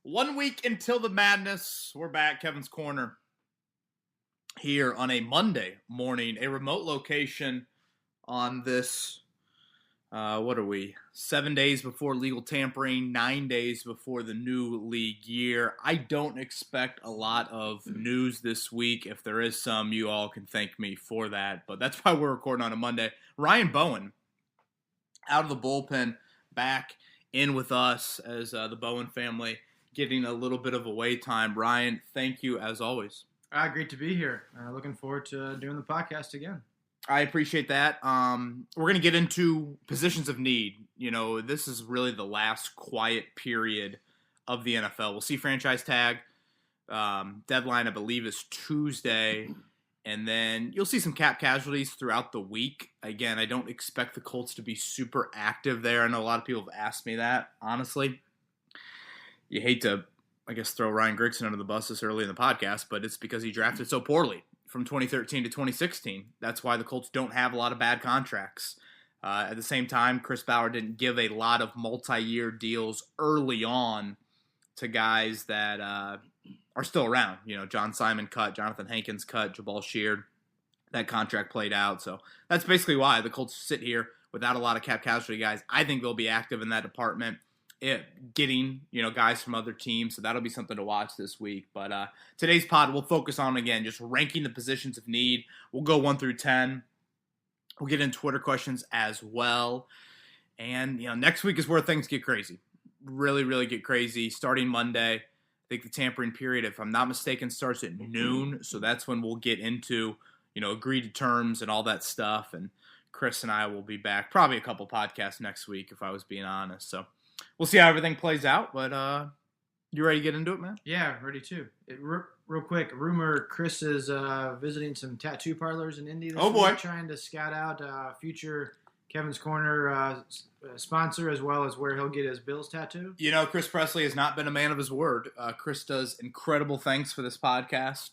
1 week until the madness. We're back, Kevin's Corner, here on a Monday morning, a remote location on this, 7 days before legal tampering, 9 days before the new league year. I don't expect a lot of news this week. If there is some, you all can thank me for that, but that's why we're recording on a Monday. Ryan Bowen, out of the bullpen, back in with us as the Bowen family getting a little bit of away time. Ryan, thank you as always. Great to be here. Looking forward to doing the podcast again. I appreciate that. We're going to get into positions of need. You know, this is really the last quiet period of the NFL. We'll see franchise tag. Deadline, I believe, is Tuesday. And then you'll see some cap casualties throughout the week. Again, I don't expect the Colts to be super active there. I know a lot of people have asked me that, honestly. You hate to, I guess, throw Ryan Grigson under the bus this early in the podcast, but it's because he drafted so poorly from 2013 to 2016. That's why the Colts don't have a lot of bad contracts. At the same time, Chris Bauer didn't give a lot of multi-year deals early on to guys that are still around. You know, John Simon cut, Jonathan Hankins cut, Jabal Sheard. That contract played out. So that's basically why the Colts sit here without a lot of cap casualty guys. I think they'll be active in that department. Getting, guys from other teams. So that'll be something to watch this week. But today's pod, we'll focus on, again, just ranking the positions of need. We'll go 1 through 10. We'll get in Twitter questions as well. And, next week is where things get crazy. Really, really get crazy. Starting Monday, I think the tampering period, if I'm not mistaken, starts at noon. So that's when we'll get into, agreed to terms and all that stuff. And Chris and I will be back. Probably a couple podcasts next week, if I was being honest. So we'll see how everything plays out, but you ready to get into it, man? Yeah, ready too. Real quick, rumor Chris is visiting some tattoo parlors in Indy this week, trying to scout out future Kevin's Corner sponsor, as well as where he'll get his Bills tattoo. Chris Presley has not been a man of his word. Chris does incredible things for this podcast.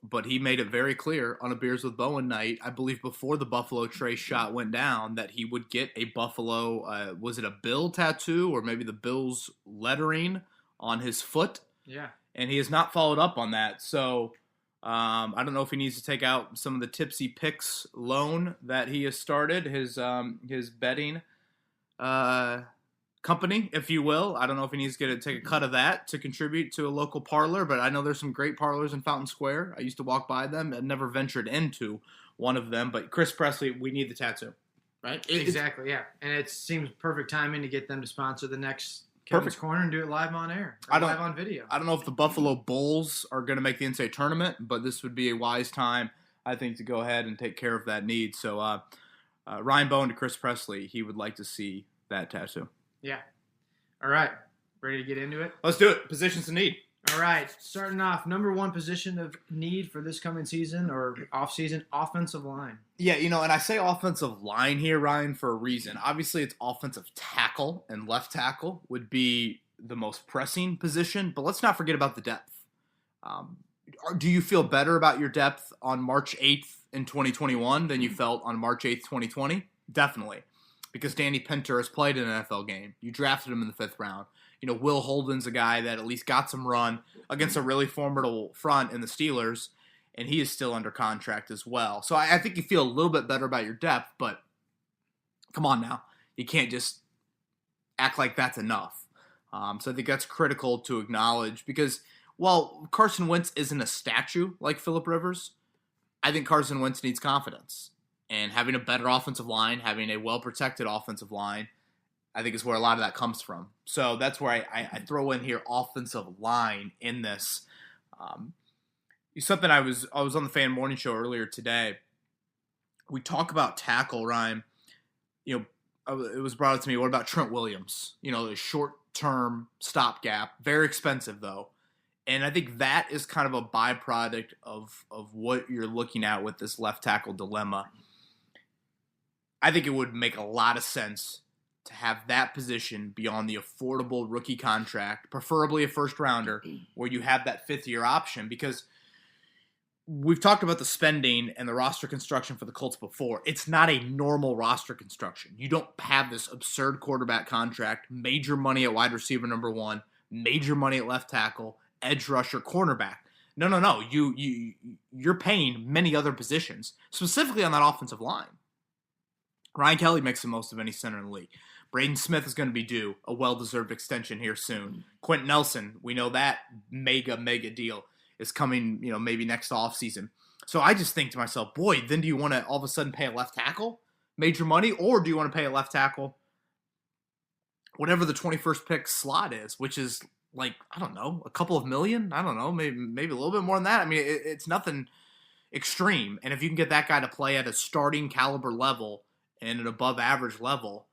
But he made it very clear on a Beers with Bowen night, I believe before the Buffalo Trace shot went down, that he would get a Buffalo, was it a Bill tattoo or maybe the Bills lettering on his foot? Yeah. And he has not followed up on that. So I don't know if he needs to take out some of the Tipsy Picks loan that he has started, his betting company, if you will. I don't know if he needs to take a cut of that to contribute to a local parlor, but I know there's some great parlors in Fountain Square. I used to walk by them and never ventured into one of them. But Chris Presley, we need the tattoo, right? Exactly, yeah. And it seems perfect timing to get them to sponsor the next Kevin's Corner and do it live on air, live on video. I don't know if the Buffalo Bulls are going to make the NCAA tournament, but this would be a wise time, I think, to go ahead and take care of that need. So Ryan Bowen to Chris Presley, he would like to see that tattoo. Yeah. All right. Ready to get into it? Let's do it. Positions of need. All right. Starting off, number one position of need for this coming season or off-season, offensive line. Yeah, and I say offensive line here, Ryan, for a reason. Obviously, it's offensive tackle, and left tackle would be the most pressing position. But let's not forget about the depth. Do you feel better about your depth on March 8th in 2021 than you felt on March 8th, 2020? Definitely. Because Danny Pinter has played in an NFL game. You drafted him in the 5th round. Will Holden's a guy that at least got some run against a really formidable front in the Steelers, and he is still under contract as well. So I think you feel a little bit better about your depth, but come on now. You can't just act like that's enough. So I think that's critical to acknowledge because, while Carson Wentz isn't a statue like Phillip Rivers, I think Carson Wentz needs confidence. And having a better offensive line, having a well-protected offensive line, I think is where a lot of that comes from. So that's where I throw in here offensive line in this. Something I was on the Fan Morning Show earlier today. We talk about tackle, Ryan. It was brought up to me, what about Trent Williams? The short-term stopgap. Very expensive, though. And I think that is kind of a byproduct of what you're looking at with this left tackle dilemma. I think it would make a lot of sense to have that position be on the affordable rookie contract, preferably a first-rounder, where you have that fifth-year option. Because we've talked about the spending and the roster construction for the Colts before. It's not a normal roster construction. You don't have this absurd quarterback contract, major money at wide receiver number 1, major money at left tackle, edge rusher, cornerback. No. You're paying many other positions, specifically on that offensive line. Ryan Kelly makes the most of any center in the league. Braden Smith is going to be due a well-deserved extension here soon. Quentin Nelson, we know that mega deal is coming, maybe next offseason. So I just think to myself, boy, then do you want to all of a sudden pay a left tackle major money, or do you want to pay a left tackle whatever the 21st pick slot is, which is like, I don't know, a couple of million? I don't know, maybe a little bit more than that. I mean, it's nothing extreme. And if you can get that guy to play at a starting caliber level and an above average level,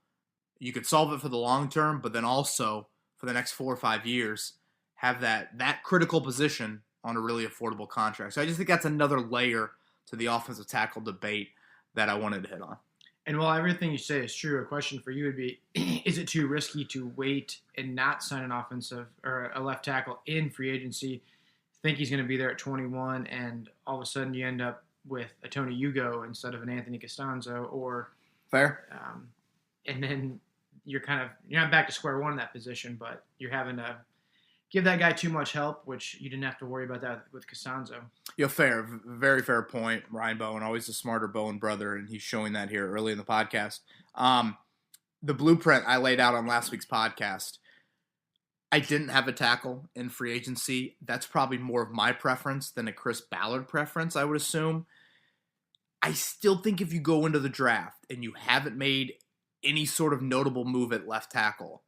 you could solve it for the long term, but then also for the next 4 or 5 years, have that critical position on a really affordable contract. So I just think that's another layer to the offensive tackle debate that I wanted to hit on. And while everything you say is true, a question for you would be, is it too risky to wait and not sign an offensive or a left tackle in free agency? Think he's going to be there at 21, and all of a sudden you end up with a Tony Hugo instead of an Anthony Costanzo, or fair. And then you're not back to square one in that position, but you're having to give that guy too much help, which you didn't have to worry about that with Costanzo. Fair. Very fair point. Ryan Bowen, always the smarter Bowen brother, and he's showing that here early in the podcast. The blueprint I laid out on last week's podcast, I didn't have a tackle in free agency. That's probably more of my preference than a Chris Ballard preference, I would assume. I still think if you go into the draft and you haven't made any sort of notable move at left tackle,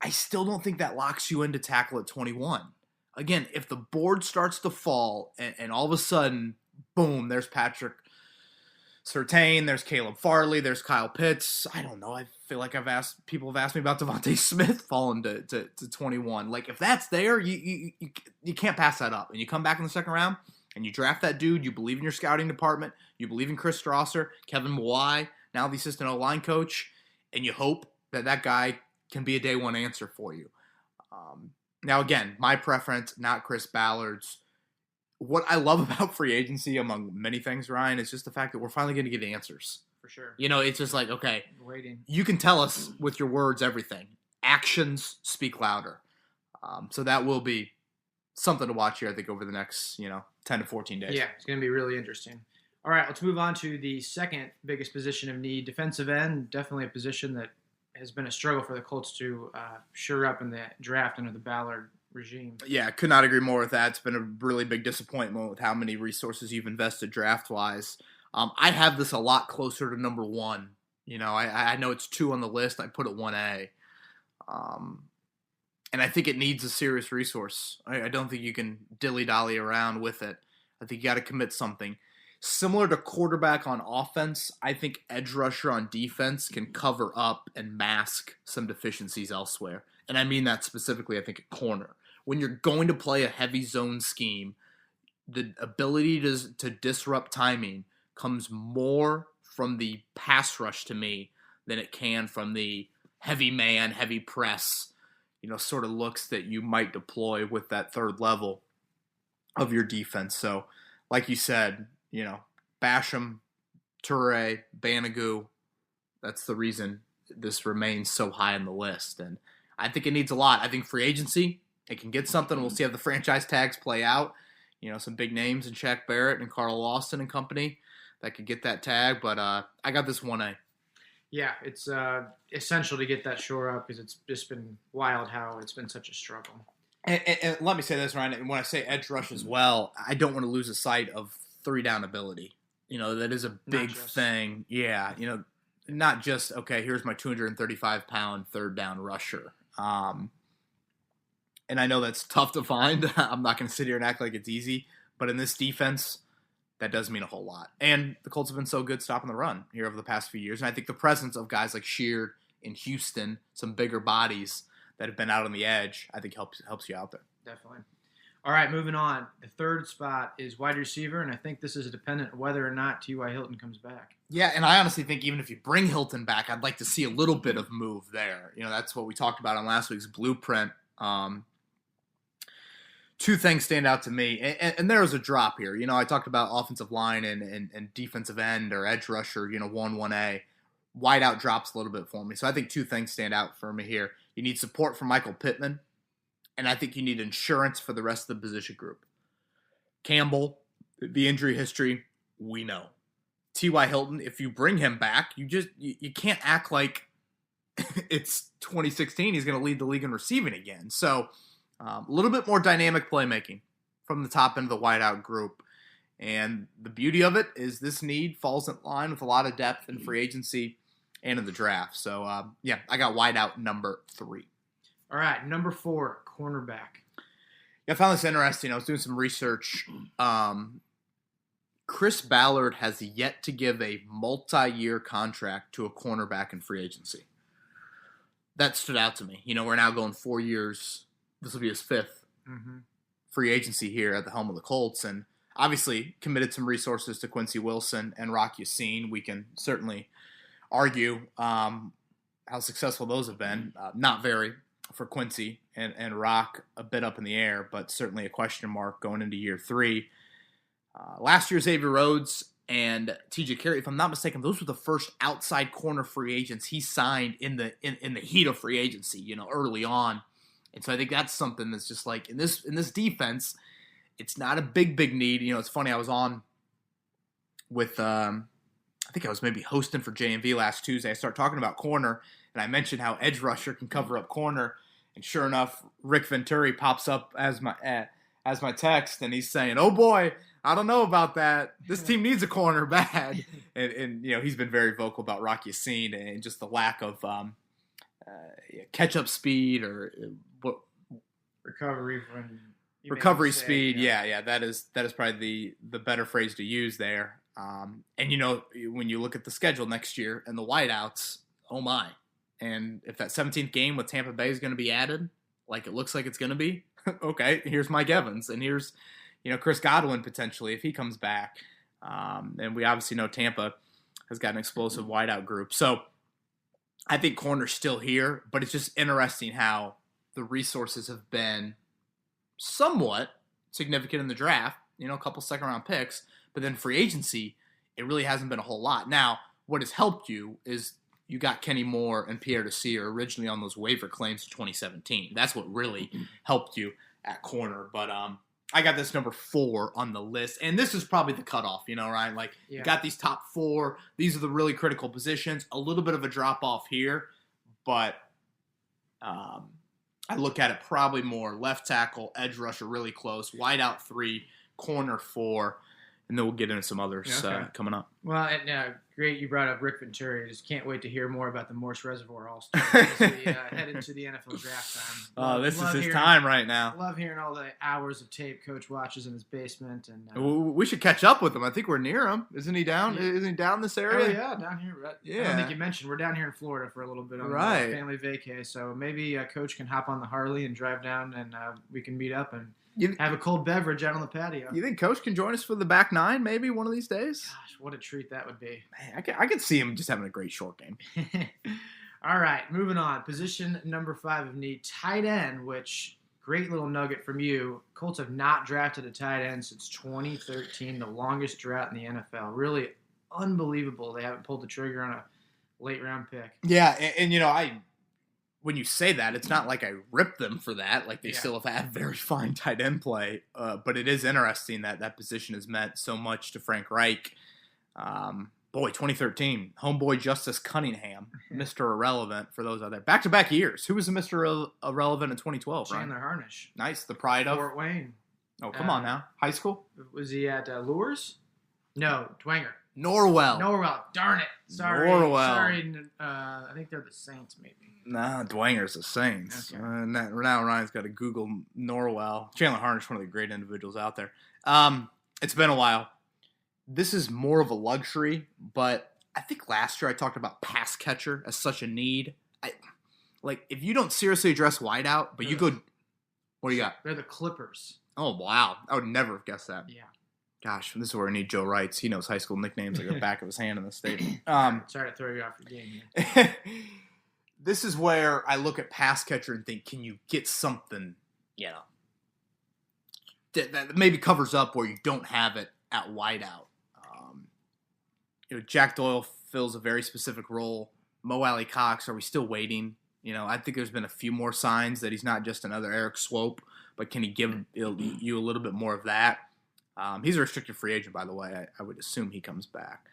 I still don't think that locks you into tackle at 21. Again, if the board starts to fall and all of a sudden, boom, there's Patrick Surtain, there's Caleb Farley, there's Kyle Pitts. I don't know. I feel like people have asked me about Devontae Smith falling to 21. Like, if that's there, you can't pass that up. And you come back in the second round and you draft that dude. You believe in your scouting department. You believe in Chris Strasser, Kevin Mawai, now the assistant O-line coach, and you hope that guy can be a day one answer for you. Now, again, my preference, not Chris Ballard's. What I love about free agency, among many things, Ryan, is just the fact that we're finally going to get answers. For sure. It's just like, okay, waiting. You can tell us with your words everything. Actions speak louder. So that will be something to watch here, I think, over the next, 10 to 14 days. Yeah, it's going to be really interesting. All right, let's move on to the second biggest position of need, defensive end. Definitely a position that has been a struggle for the Colts to shore up in the draft under the Ballard regime. Yeah, could not agree more with that. It's been a really big disappointment with how many resources you've invested draft-wise. I have this a lot closer to number one. I know it's 2 on the list. I put it 1A. And I think it needs a serious resource. I don't think you can dilly-dally around with it. I think you got to commit something. Similar to quarterback on offense, I think edge rusher on defense can cover up and mask some deficiencies elsewhere. And I mean that specifically, I think, at corner. When you're going to play a heavy zone scheme, the ability to disrupt timing comes more from the pass rush to me than it can from the heavy man, heavy press, sort of looks that you might deploy with that third level of your defense. So, like you said, Basham, Toure, Banagoo, that's the reason this remains so high on the list. And I think it needs a lot. I think free agency, it can get something. We'll see how the franchise tags play out. Some big names in Shaq Barrett and Carl Lawson and company that could get that tag. But I got this 1A. Yeah, it's essential to get that shore up because it's just been wild how it's been such a struggle. And let me say this, Ryan. When I say edge rush as well, I don't want to lose a sight of 3-down ability. That is a big thing. Yeah, not just, okay, here's my 235-pound third-down rusher. And I know that's tough to find. I'm not going to sit here and act like it's easy. But in this defense, that does mean a whole lot. And the Colts have been so good stopping the run here over the past few years. And I think the presence of guys like Sheard in Houston, some bigger bodies that have been out on the edge, I think helps you out there. Definitely. All right, moving on. The third spot is wide receiver, and I think this is dependent on whether or not T.Y. Hilton comes back. Yeah, and I honestly think even if you bring Hilton back, I'd like to see a little bit of move there. That's what we talked about on last week's blueprint. 2 things stand out to me, and there was a drop here. I talked about offensive line and defensive end or edge rusher, 1A. Wide out drops a little bit for me. So I think 2 things stand out for me here. You need support from Michael Pittman. and I think you need insurance for the rest of the position group. Campbell, the injury history, we know. T.Y. Hilton, if you bring him back, you can't act like it's 2016. He's going to lead the league in receiving again. So a little bit more dynamic playmaking from the top end of the wideout group. And the beauty of it is this need falls in line with a lot of depth in free agency and in the draft. So, I got wideout number 3. All right, number 4, cornerback. Yeah, I found this interesting. I was doing some research. Chris Ballard has yet to give a multi-year contract to a cornerback in free agency. That stood out to me. We're now going 4 years. This will be his 5th free agency here at the helm of the Colts. And obviously committed some resources to Quincy Wilson and Rock Ya-Sin. We can certainly argue how successful those have been. Not very for Quincy and Rock, a bit up in the air, but certainly a question mark going into year 3. Last year, Xavier Rhodes and TJ Carey, if I'm not mistaken, those were the first outside corner free agents he signed in the heat of free agency, early on. And so I think that's something that's just like in this defense, it's not a big need. It's funny. I was on with I think I was maybe hosting for JMV last Tuesday. I started talking about corner, and I mentioned how edge rusher can cover up corner. And sure enough, Rick Venturi pops up as my text, and he's saying, "Oh boy, I don't know about that. This team needs a corner bad." And he's been very vocal about Rock Ya-Sin and just the lack of catch-up speed or recovery speed. Yeah. That is probably the better phrase to use there. And when you look at the schedule next year and the wideouts, oh my! And if that 17th game with Tampa Bay is going to be added, like it looks like it's going to be, okay, here's Mike Evans, and here's Chris Godwin potentially if he comes back. And we obviously know Tampa has got an explosive wideout group. So I think corner's still here, but it's just interesting how the resources have been somewhat significant in the draft, a couple second-round picks, but then free agency, it really hasn't been a whole lot. Now, what has helped you is you got Kenny Moore and Pierre Desir originally on those waiver claims in 2017. That's what really helped you at corner. But I got this number 4 on the list, and this is probably the cutoff, Ryan? Like, you got these top 4. These are the really critical positions. A little bit of a drop-off here, but I look at it probably more left tackle, edge rusher really close, wide out 3, corner 4, and then we'll get into some others coming up. Well, and great you brought up Rick Venturi. I just can't wait to hear more about the Morse Reservoir All-Star as we head into the NFL draft time. Oh, this is his time right now. Love hearing all the hours of tape Coach watches in his basement. And we should catch up with him. I think we're near him. Isn't he down? Yeah. Isn't he down this area? Oh, yeah, down here. Right? Yeah. I don't think you mentioned we're down here in Florida for a little bit on the family vacay. So maybe Coach can hop on the Harley and drive down, and we can meet up and have a cold beverage out on the patio. You think Coach can join us for the back 9 maybe one of these days? Gosh, what a treat that would be. Man, I could see him just having a great short game. All right, moving on. Position number 5 of need, tight end, which great little nugget from you. Colts have not drafted a tight end since 2013, the longest drought in the NFL. Really unbelievable they haven't pulled the trigger on a late-round pick. Yeah, and when you say that, it's not like I ripped them for that. Like, they still have had very fine tight end play. But it is interesting that position has meant so much to Frank Reich. 2013, homeboy Justice Cunningham, Mr. Irrelevant for those out there. Back-to-back years. Who was the Mr. Irrelevant in 2012, right? Chandler Harnish. Nice. The pride of Fort Wayne. Oh, come on now. High school? Was he at Lures? No, Dwenger. Norwell. Darn it. Sorry. Norwell. I think they're the Saints, maybe. Nah, Dwanger's the Saints. Okay. Now Ryan's got to Google Norwell. Chandler Harnish, one of the great individuals out there. It's been a while. This is more of a luxury, but I think last year I talked about pass catcher as such a need. If you don't seriously address wideout, but you go, what do you got? They're the Clippers. Oh, wow. I would never have guessed that. Yeah. Gosh, this is where I need Joe Wrights. He knows high school nicknames like the back of his hand in the statement. Sorry to throw you off your game here. This is where I look at pass catcher and think, can you get something, that maybe covers up where you don't have it at wideout. Jack Doyle fills a very specific role. Mo Alley Cox, are we still waiting? I think there's been a few more signs that he's not just another Eric Swope, but can he give you a little bit more of that? He's a restricted free agent, by the way. I would assume he comes back.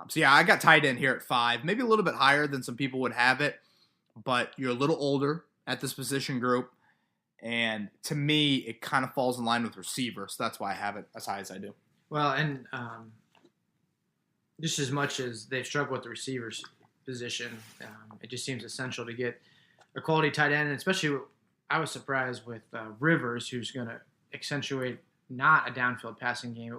So, yeah, I got tight end here at 5, maybe a little bit higher than some people would have it, but you're a little older at this position group, and to me, it kind of falls in line with receiver, so that's why I have it as high as I do. Well, and just as much as they've struggled with the receivers position, it just seems essential to get a quality tight end, and especially I was surprised with Rivers, who's going to accentuate not a downfield passing game.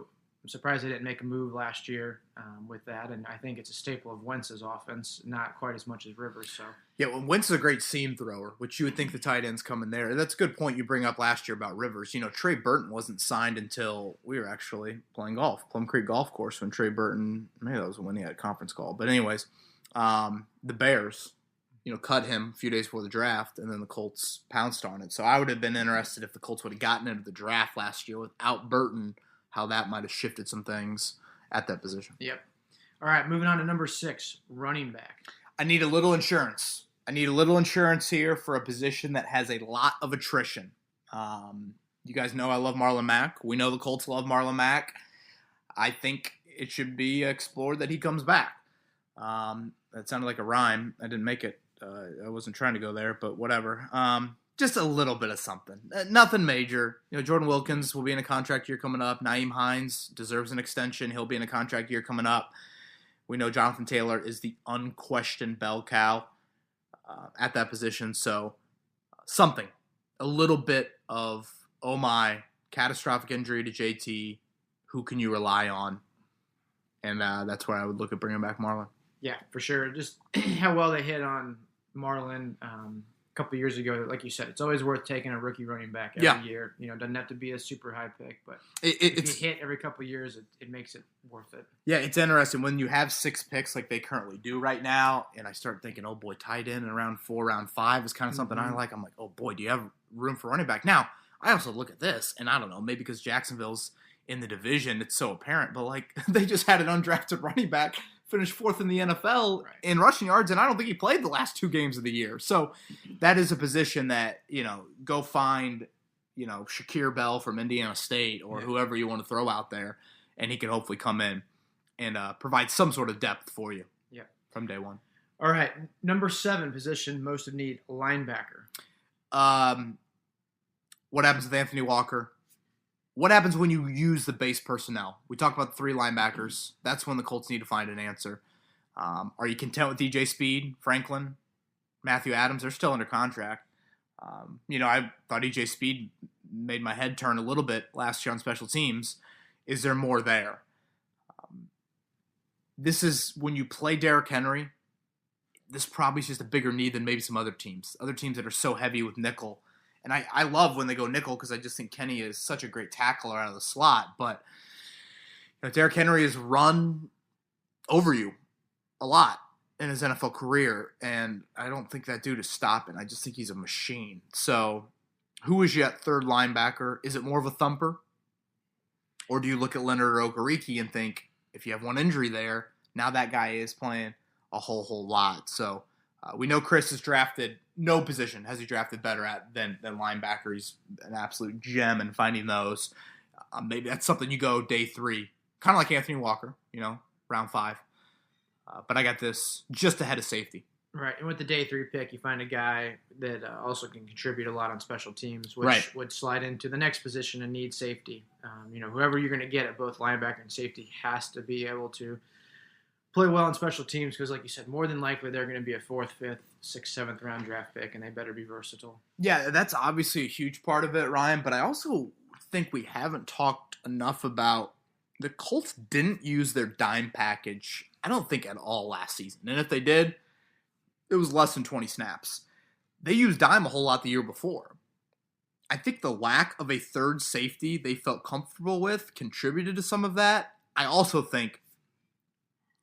I'm surprised they didn't make a move last year with that, and I think it's a staple of Wentz's offense, not quite as much as Rivers. So yeah, well, Wentz is a great seam thrower, which you would think the tight ends come in there. That's a good point you bring up last year about Rivers. Trey Burton wasn't signed until we were actually playing golf, Plum Creek Golf Course, when Trey Burton, maybe that was when he had a conference call. But anyways, the Bears, cut him a few days before the draft, and then the Colts pounced on it. So I would have been interested if the Colts would have gotten into the draft last year without Burton, how that might have shifted some things at that position. Yep. All right, moving on to number 6, running back. I need a little insurance. Here for a position that has a lot of attrition. You guys know I love Marlon Mack. We know the Colts love Marlon Mack. I think it should be explored that he comes back. That sounded like a rhyme. I didn't make it. I wasn't trying to go there, but whatever. Just a little bit of something. Nothing major. Jordan Wilkins will be in a contract year coming up. Naeem Hines deserves an extension. He'll be in a contract year coming up. We know Jonathan Taylor is the unquestioned bell cow at that position. So something. A little bit of, oh my, catastrophic injury to JT. Who can you rely on? And that's where I would look at bringing back Marlon. Yeah, for sure. Just how well they hit on Marlon a couple of years ago. Like you said, it's always worth taking a rookie running back every year. Doesn't have to be a super high pick, but if you hit every couple of years, it makes it worth it. Yeah, it's interesting when you have 6 picks like they currently do right now, and I start thinking, oh boy, tight end in round 4, round 5 is kind of something I like. I'm like, oh boy, do you have room for running back? Now, I also look at this, and I don't know, maybe because Jacksonville's in the division, it's so apparent, but like they just had an undrafted running back finished 4th in the NFL in rushing yards, and I don't think he played the last 2 games of the year. So that is a position that, go find, Shakir Bell from Indiana State or whoever you want to throw out there, and he can hopefully come in and provide some sort of depth for you from day one. All right, number 7 position, most of need, linebacker. What happens with Anthony Walker? What happens when you use the base personnel? We talked about the 3 linebackers. That's when the Colts need to find an answer. Are you content with DJ Speed, Franklin, Matthew Adams? They're still under contract. I thought DJ Speed made my head turn a little bit last year on special teams. Is there more there? This is when you play Derrick Henry. This probably is just a bigger need than maybe some other teams. Other teams that are so heavy with nickel. And I love when they go nickel because I just think Kenny is such a great tackler out of the slot. But Derrick Henry has run over you a lot in his NFL career, and I don't think that dude is stopping. I just think he's a machine. So who is yet 3rd linebacker? Is it more of a thumper? Or do you look at Leonard or Okereke and think, if you have one injury there, now that guy is playing a whole lot. So we know Chris has drafted no position has he drafted better at than linebacker. He's an absolute gem in finding those. Maybe that's something you go day 3, kind of like Anthony Walker, round 5. But I got this just ahead of safety. Right, and with the day 3 pick, you find a guy that also can contribute a lot on special teams, which would slide into the next position and need safety. Whoever you're going to get at both linebacker and safety has to be able to play well on special teams because, like you said, more than likely they're going to be a 4th, 5th, 6th, 7th round draft pick, and they better be versatile. Yeah, that's obviously a huge part of it, Ryan, but I also think we haven't talked enough about the Colts didn't use their dime package, I don't think, at all last season. And if they did, it was less than 20 snaps. They used dime a whole lot the year before. I think the lack of a 3rd safety they felt comfortable with contributed to some of that. I also think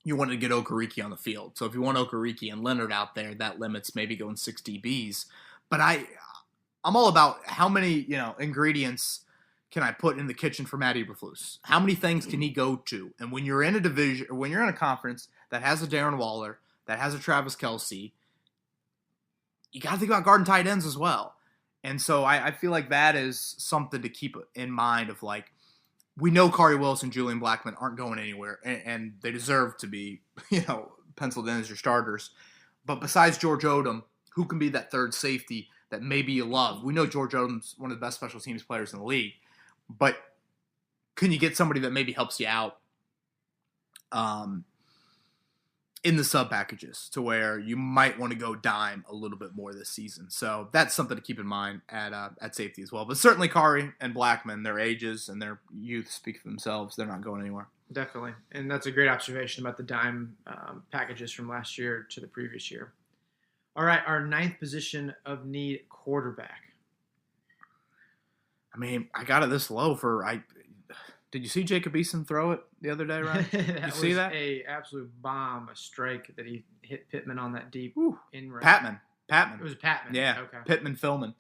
you wanted to get Okereke on the field. So if you want Okereke and Leonard out there, that limits maybe going 6 DBs. But I'm all about how many, ingredients can I put in the kitchen for Matt Eberflus? How many things can he go to? And when you're in a division, or when you're in a conference that has a Darren Waller, that has a Travis Kelce, you got to think about guarding tight ends as well. And so I feel like that is something to keep in mind of like, we know Kari Wilson, Julian Blackmon aren't going anywhere, and they deserve to be, penciled in as your starters. But besides George Odom, who can be that third safety that maybe you love? We know George Odom's one of the best special teams players in the league, but can you get somebody that maybe helps you out in the sub packages to where you might want to go dime a little bit more this season? So that's something to keep in mind at safety as well. But certainly Kari and Blackmon, their ages and their youth speak for themselves. They're not going anywhere. Definitely. And that's a great observation about the dime packages from last year to the previous year. All right, our 9th position of need, quarterback. I mean, I got it this low did you see Jacob Eason throw it the other day, right? Did you see that? A absolute bomb, a strike that he hit Pittman on that deep in range. Patman. It was Patman. Yeah, okay. Pittman-Philman.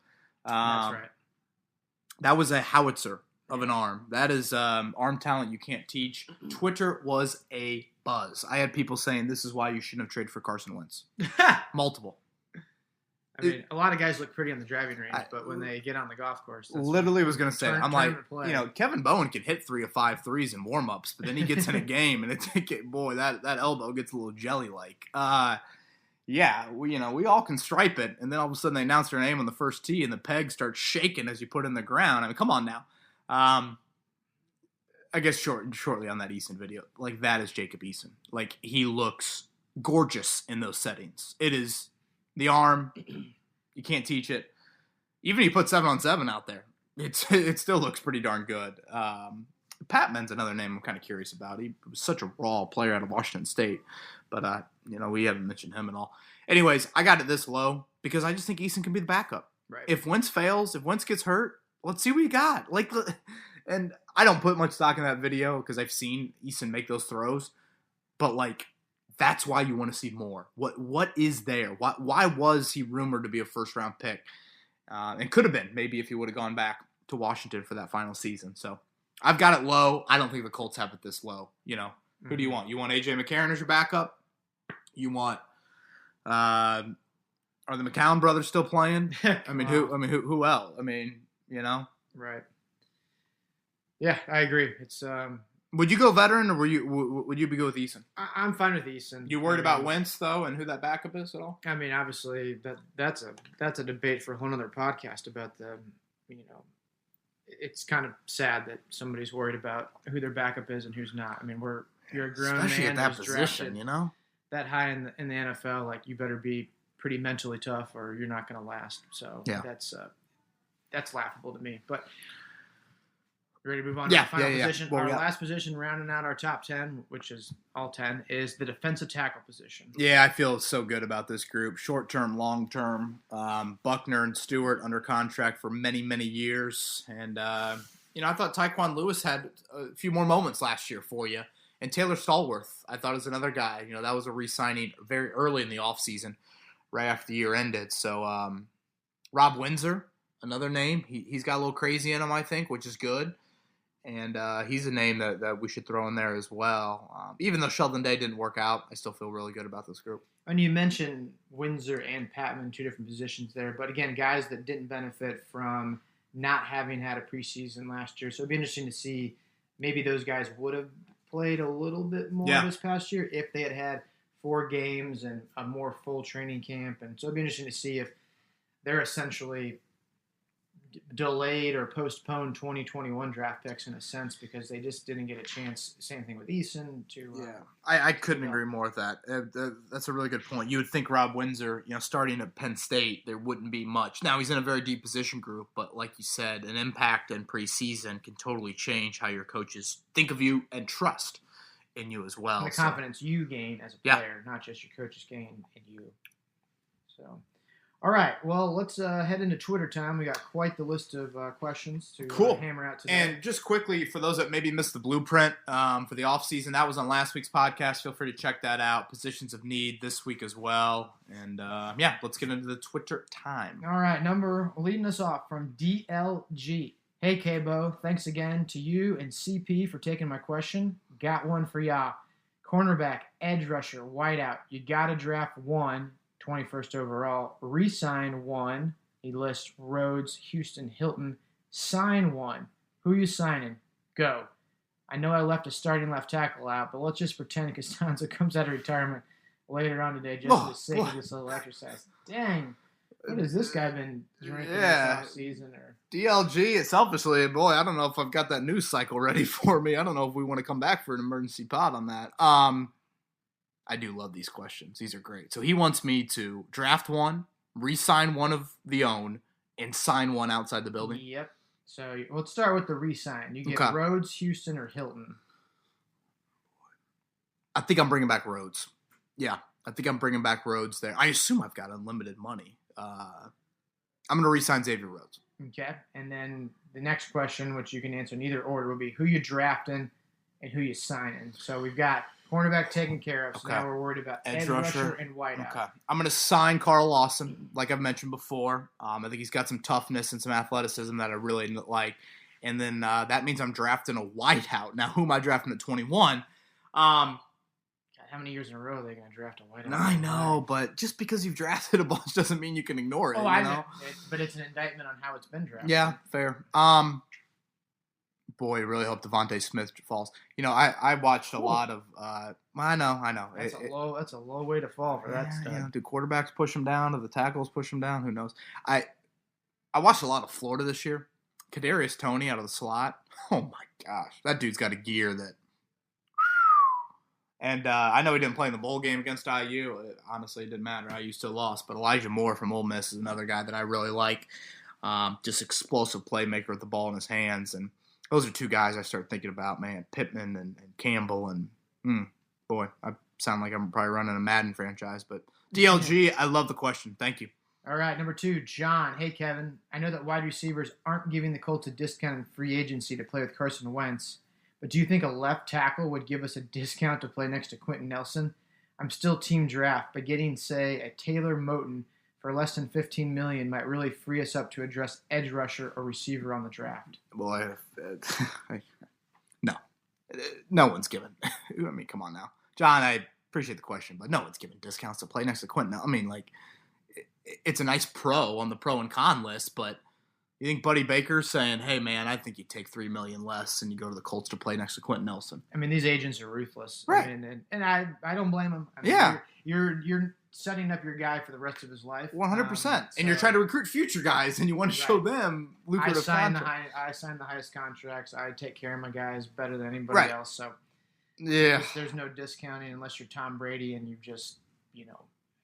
That's right. That was a howitzer of an arm. That is arm talent you can't teach. Twitter was a buzz. I had people saying this is why you shouldn't have traded for Carson Wentz. Multiple. I mean, a lot of guys look pretty on the driving range, but when they get on the golf course, literally was going to say, I'm like, Kevin Bowen can hit 3 of 5 threes in warm-ups, but then he gets in a game and that elbow gets a little jelly-like. We all can stripe it, and then all of a sudden they announce their name on the first tee, and the peg starts shaking as you put it in the ground. I mean, come on now. I guess shortly on that Eason video, like that is Jacob Eason. Like he looks gorgeous in those settings. It is the arm, you can't teach it. Even if you put 7-on-7 out there, it still looks pretty darn good. Patman's another name I'm kind of curious about. He was such a raw player out of Washington State, but we haven't mentioned him at all. Anyways, I got it this low because I just think Eason can be the backup. Right. If Wentz fails, if Wentz gets hurt, let's see what you got. And I don't put much stock in that video because I've seen Eason make those throws, but that's why you want to see more. What is there? Why was he rumored to be a first-round pick? And could have been, maybe, if he would have gone back to Washington for that final season. So I've got it low. I don't think the Colts have it this low. Who do you want? You want A.J. McCarron as your backup? You want are the McCown brothers still playing? Who else? Right. Yeah, I agree. It's Would you go veteran, or would you be good with Eason? I'm fine with Eason. You worried about Wentz though, and who that backup is at all? I mean, obviously that's a debate for a whole other podcast about it's kind of sad that somebody's worried about who their backup is and who's not. I mean, you're a grown especially man at that position, that high in the NFL. Like, you better be pretty mentally tough, or you're not going to last. So yeah. That's laughable to me, but. Ready to move on to the final position? Well, our last position, rounding out our top 10, which is all 10, is the defensive tackle position. Yeah, I feel so good about this group. Short-term, long-term. Buckner and Stewart under contract for many, many years. And, I thought Tyquan Lewis had a few more moments last year for you. And Taylor Stallworth, I thought, is another guy. That was a re-signing very early in the offseason, right after the year ended. So, Rob Windsor, another name. He's got a little crazy in him, I think, which is good. And he's a name that we should throw in there as well. Even though Sheldon Day didn't work out, I still feel really good about this group. And you mentioned Windsor and Patman, 2 different positions there. But again, guys that didn't benefit from not having had a preseason last year. So it'd be interesting to see maybe those guys would have played a little bit more this past year if they had 4 games and a more full training camp. And so it'd be interesting to see if they're essentially delayed or postponed 2021 draft picks in a sense because they just didn't get a chance. Same thing with Eason. I couldn't agree more with that. That's a really good point. You would think Rob Windsor, starting at Penn State, there wouldn't be much. Now he's in a very deep position group, but like you said, an impact in preseason can totally change how your coaches think of you and trust in you as well. And the confidence you gain as a player, not just your coaches gain in you. So. All right, well, let's head into Twitter time. We got quite the list of questions to hammer out today. And just quickly, for those that maybe missed the blueprint for the offseason, that was on last week's podcast. Feel free to check that out. Positions of need this week as well. And, let's get into the Twitter time. All right, leading us off from DLG. Hey, K-Bo, thanks again to you and CP for taking my question. Got one for y'all. Cornerback, edge rusher, wideout. You got to draft one. 21st overall. Resign 1. He lists Rhodes, Houston, Hilton. Sign 1. Who you signing? Go. I know I left a starting left tackle out, but let's just pretend Costanzo comes out of retirement later on today just for the sake of this little exercise. Dang. What has this guy been drinking this offseason? Or DLG, selfishly, boy, I don't know if I've got that news cycle ready for me. I don't know if we want to come back for an emergency pod on that. I do love these questions. These are great. So he wants me to draft one, re-sign one of the own, and sign one outside the building? Yep. So let's start with the re-sign. You get Rhodes, Houston, or Hilton? I think I'm bringing back Rhodes. Yeah, I think I'm bringing back Rhodes there. I assume I've got unlimited money. I'm going to re-sign Xavier Rhodes. Okay. And then the next question, which you can answer in either order, will be who you drafting and who you signing. So we've got cornerback taken care of. So now we're worried about edge rusher and wideout. Okay. I'm going to sign Carl Lawson, like I've mentioned before. I think he's got some toughness and some athleticism that I really like. And then that means I'm drafting a wideout. Now, who am I drafting at 21? How many years in a row are they going to draft a wideout? I know, but just because you've drafted a bunch doesn't mean you can ignore it. I know. But it's an indictment on how it's been drafted. Yeah, fair. Boy, I really hope Devontae Smith falls. I watched a lot of. I know. That's a low way to fall for that stuff. Do quarterbacks push him down? Do the tackles push him down? Who knows? I watched a lot of Florida this year. Kadarius Toney out of the slot. Oh my gosh, that dude's got a gear that. And I know he didn't play in the bowl game against IU. Honestly, it didn't matter. IU still lost. But Elijah Moore from Ole Miss is another guy that I really like. Just explosive playmaker with the ball in his hands. And those are two guys I start thinking about, man. Pittman and Campbell. And, boy, I sound like I'm probably running a Madden franchise. But DLG, I love the question. Thank you. All right, number 2, John. Hey, Kevin. I know that wide receivers aren't giving the Colts a discount in free agency to play with Carson Wentz. But do you think a left tackle would give us a discount to play next to Quentin Nelson? I'm still team draft, but getting, say, a Taylor Moton for less than $15 million might really free us up to address edge rusher or receiver on the draft. Well, no one's given. I mean, come on now, John. I appreciate the question, but no one's giving discounts to play next to Quentin. I mean, it's a nice pro on the pro and con list, but. You think Buddy Baker's saying, hey, man, I think you take $3 million less and you go to the Colts to play next to Quentin Nelson? I mean, these agents are ruthless. Right. I mean, and I don't blame them. I mean, yeah. You're setting up your guy for the rest of his life. 100%. And you're trying to recruit future guys and you want to show them lucrative contracts. I sign the highest contracts. I take care of my guys better than anybody else. So there's no discounting unless you're Tom Brady and you've just,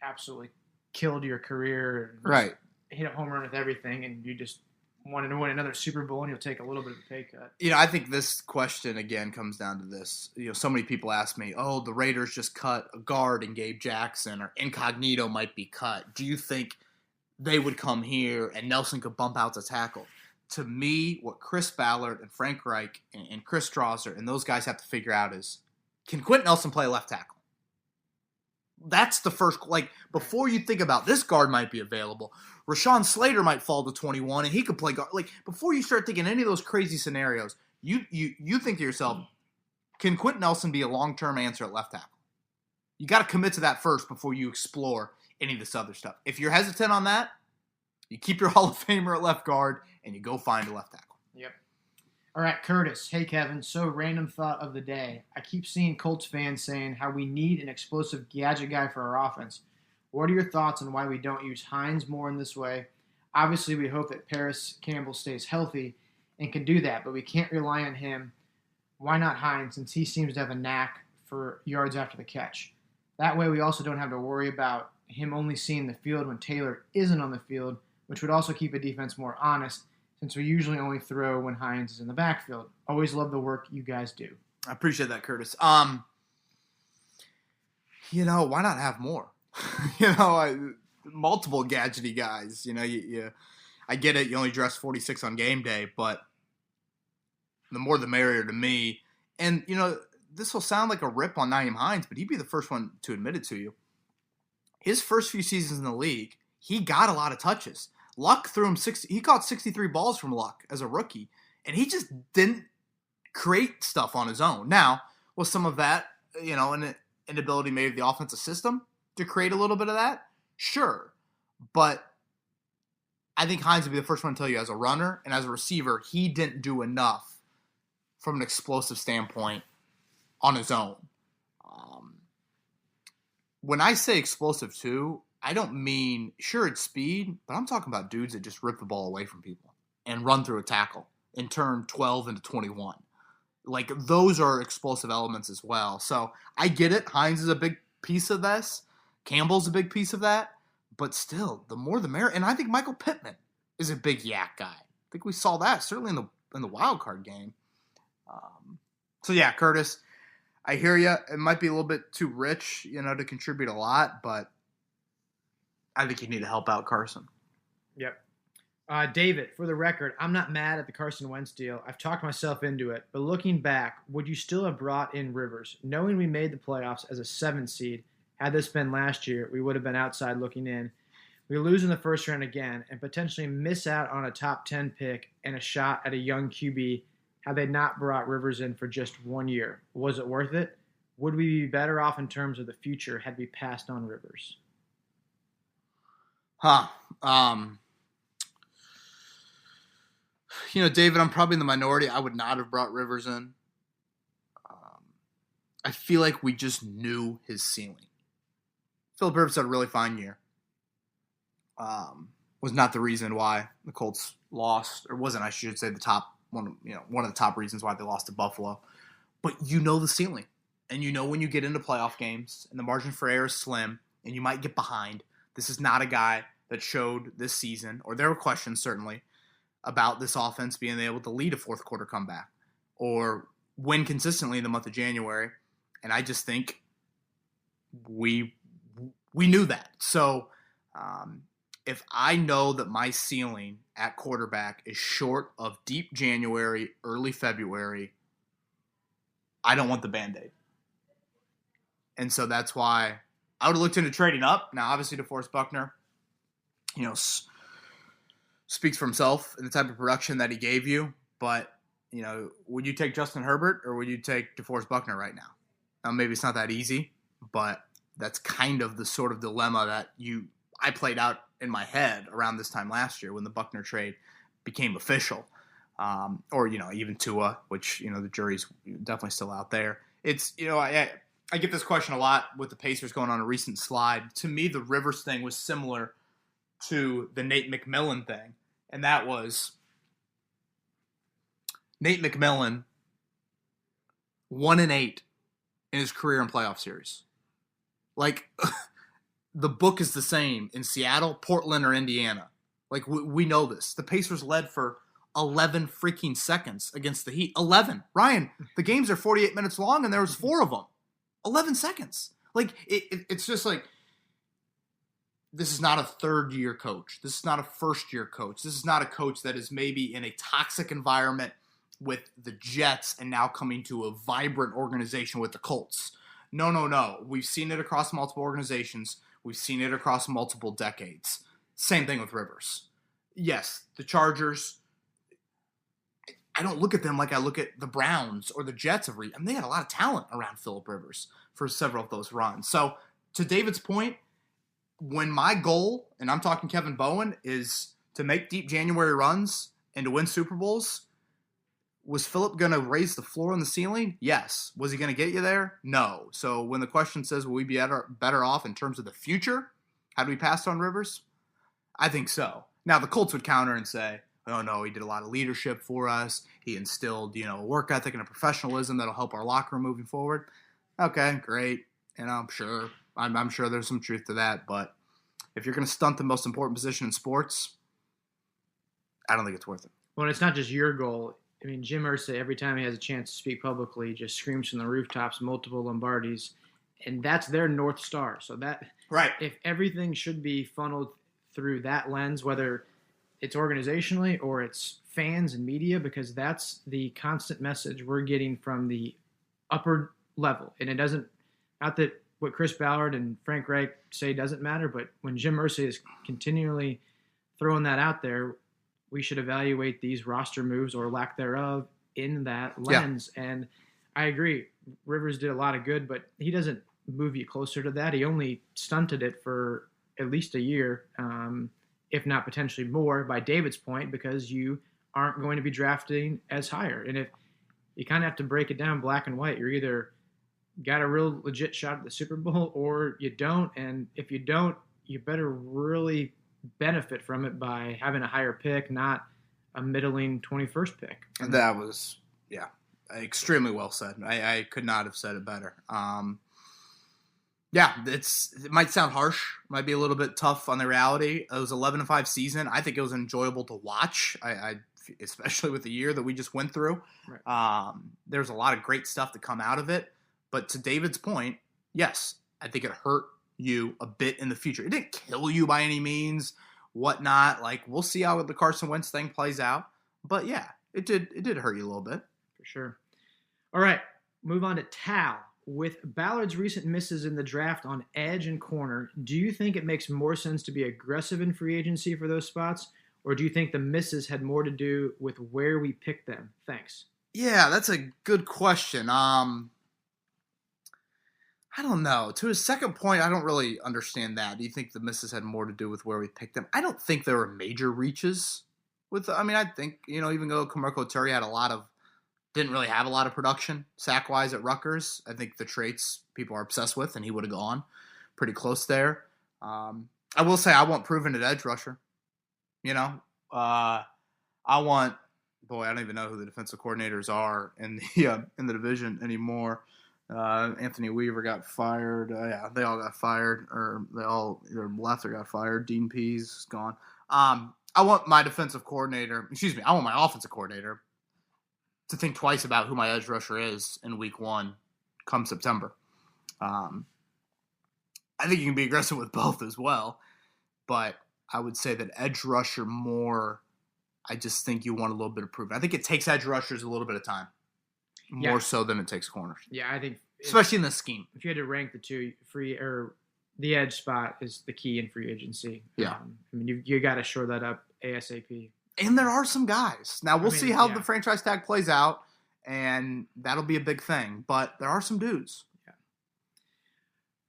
absolutely killed your career. And hit a home run with everything and you just wanted to win another Super Bowl and you'll take a little bit of a pay cut. I think this question, again, comes down to this. So many people ask me, the Raiders just cut a guard and Gabe Jackson or Incognito might be cut. Do you think they would come here and Nelson could bump out to tackle? To me, what Chris Ballard and Frank Reich and Chris Strasser and those guys have to figure out is, can Quentin Nelson play left tackle? That's the first, before you think about this guard might be available, Rashawn Slater might fall to 21 and he could play guard. Before you start thinking any of those crazy scenarios, you think to yourself, can Quentin Nelson be a long-term answer at left tackle? You got to commit to that first before you explore any of this other stuff. If you're hesitant on that, you keep your Hall of Famer at left guard and you go find a left tackle. Yep. All right, Curtis. Hey, Kevin. So random thought of the day. I keep seeing Colts fans saying how we need an explosive gadget guy for our offense. What are your thoughts on why we don't use Hines more in this way? Obviously, we hope that Paris Campbell stays healthy and can do that, but we can't rely on him. Why not Hines, since he seems to have a knack for yards after the catch? That way, we also don't have to worry about him only seeing the field when Taylor isn't on the field, which would also keep a defense more honest, since we usually only throw when Hines is in the backfield. Always love the work you guys do. I appreciate that, Curtis. Why not have more? Multiple gadgety guys. I get it. You only dress 46 on game day, but the more the merrier to me. And, this will sound like a rip on Nyheim Hines, but he'd be the first one to admit it to you. His first few seasons in the league, he got a lot of touches. Luck threw him he caught 63 balls from Luck as a rookie, and he just didn't create stuff on his own. Now, was some of that, an inability maybe of the offensive system to create a little bit of that? Sure, but I think Hines would be the first one to tell you as a runner and as a receiver, he didn't do enough from an explosive standpoint on his own. When I say explosive too, I don't mean, sure, it's speed, but I'm talking about dudes that just rip the ball away from people and run through a tackle and turn 12 into 21. Like, those are explosive elements as well. So I get it. Hines is a big piece of this. Campbell's a big piece of that. But still, the more the merrier. And I think Michael Pittman is a big yak guy. I think we saw that certainly in the wild card game. So yeah, Curtis, I hear you. It might be a little bit too rich, to contribute a lot, but I think you need to help out Carson. Yep. David, for the record, I'm not mad at the Carson Wentz deal. I've talked myself into it. But looking back, would you still have brought in Rivers? Knowing we made the playoffs as a 7 seed, had this been last year, we would have been outside looking in. We lose in the first round again and potentially miss out on a top 10 pick and a shot at a young QB had they not brought Rivers in for just 1 year. Was it worth it? Would we be better off in terms of the future had we passed on Rivers? David, I'm probably in the minority. I would not have brought Rivers in. I feel like we just knew his ceiling. Philip Rivers had a really fine year. Was not the reason why the Colts lost, or wasn't, I should say, one of the top reasons why they lost to Buffalo. But the ceiling. And when you get into playoff games and the margin for error is slim and you might get behind, this is not a guy that showed this season, or there were questions certainly, about this offense being able to lead a fourth quarter comeback or win consistently in the month of January. And I just think we knew that. So if I know that my ceiling at quarterback is short of deep January, early February, I don't want the Band-Aid. And so that's why I would have looked into trading up. Now, obviously, DeForest Buckner, speaks for himself and the type of production that he gave you. But, would you take Justin Herbert or would you take DeForest Buckner right now? Now, maybe it's not that easy, but that's kind of the sort of dilemma that I played out in my head around this time last year when the Buckner trade became official. Or, even Tua, which, the jury's definitely still out there. It's, I get this question a lot with the Pacers going on a recent slide. To me, the Rivers thing was similar to the Nate McMillan thing. And that was Nate McMillan 1-8 in his career in playoff series. Like, the book is the same in Seattle, Portland, or Indiana. Like, we know this. The Pacers led for 11 freaking seconds against the Heat. 11. Ryan, the games are 48 minutes long, and there was 4 of them. 11 seconds. Like, it's just like, this is not a third-year coach. This is not a first-year coach. This is not a coach that is maybe in a toxic environment with the Jets and now coming to a vibrant organization with the Colts. No. We've seen it across multiple organizations. We've seen it across multiple decades. Same thing with Rivers. Yes, the Chargers, I don't look at them like I look at the Browns or the Jets. They had a lot of talent around Phillip Rivers for several of those runs. So, to David's point, when my goal, and I'm talking Kevin Bowen, is to make deep January runs and to win Super Bowls, was Phillip going to raise the floor and the ceiling? Yes. Was he going to get you there? No. So when the question says, will we be better off in terms of the future? Had we passed on Rivers? I think so. Now, the Colts would counter and say, oh, no, he did a lot of leadership for us. He instilled, a work ethic and a professionalism that'll help our locker room moving forward. Okay, great. I'm sure there's some truth to that. But if you're going to stunt the most important position in sports, I don't think it's worth it. Well, it's not just your goal. I mean, Jim Irsay, every time he has a chance to speak publicly, just screams from the rooftops, multiple Lombardis, and that's their North Star. So that, right, if everything should be funneled through that lens, whether it's organizationally or it's fans and media, because that's the constant message we're getting from the upper level. And it doesn't, not that what Chris Ballard and Frank Reich say doesn't matter, but when Jim Irsay is continually throwing that out there, we should evaluate these roster moves or lack thereof in that lens. Yeah. And I agree. Rivers did a lot of good, but he doesn't move you closer to that. He only stunted it for at least a year, if not potentially more, by David's point, because you aren't going to be drafting as higher. And if you kind of have to break it down black and white, you're either got a real legit shot at the Super Bowl or you don't. And if you don't, you better really benefit from it by having a higher pick, not a middling 21st pick. And that was, extremely well said. I could not have said it better. It might sound harsh, might be a little bit tough on the reality. It was 11-5 season. I think it was enjoyable to watch. I especially with the year that we just went through. Right. There's a lot of great stuff to come out of it. But to David's point, yes, I think it hurt you a bit in the future. It didn't kill you by any means, whatnot. Like, we'll see how the Carson Wentz thing plays out. But yeah, it did hurt you a little bit. For sure. All right, move on to Tal. With Ballard's recent misses in the draft on edge and corner, do you think it makes more sense to be aggressive in free agency for those spots? Or do you think the misses had more to do with where we picked them? Thanks. Yeah, that's a good question. I don't know. To his second point, I don't really understand that. Do you think the misses had more to do with where we picked them? I don't think there were major reaches. I think, even though Kamarko Terry didn't really have a lot of production sack-wise at Rutgers, I think the traits people are obsessed with, and he would have gone pretty close there. I will say I want proven at edge rusher. I don't even know who the defensive coordinators are in the division anymore. Anthony Weaver got fired. They all got fired, or they all either left or got fired. Dean Pease is gone. I want my offensive coordinator to think twice about who my edge rusher is in week 1 come September. I think you can be aggressive with both as well, but I would say that edge rusher more, I just think you want a little bit of proof. I think it takes edge rushers a little bit of time, more so than it takes corners. Yeah, I think especially in this scheme. If you had to rank the two, the edge spot is the key in free agency. Yeah, you got to shore that up ASAP. And there are some guys. Now we'll see how the franchise tag plays out, and that'll be a big thing. But there are some dudes.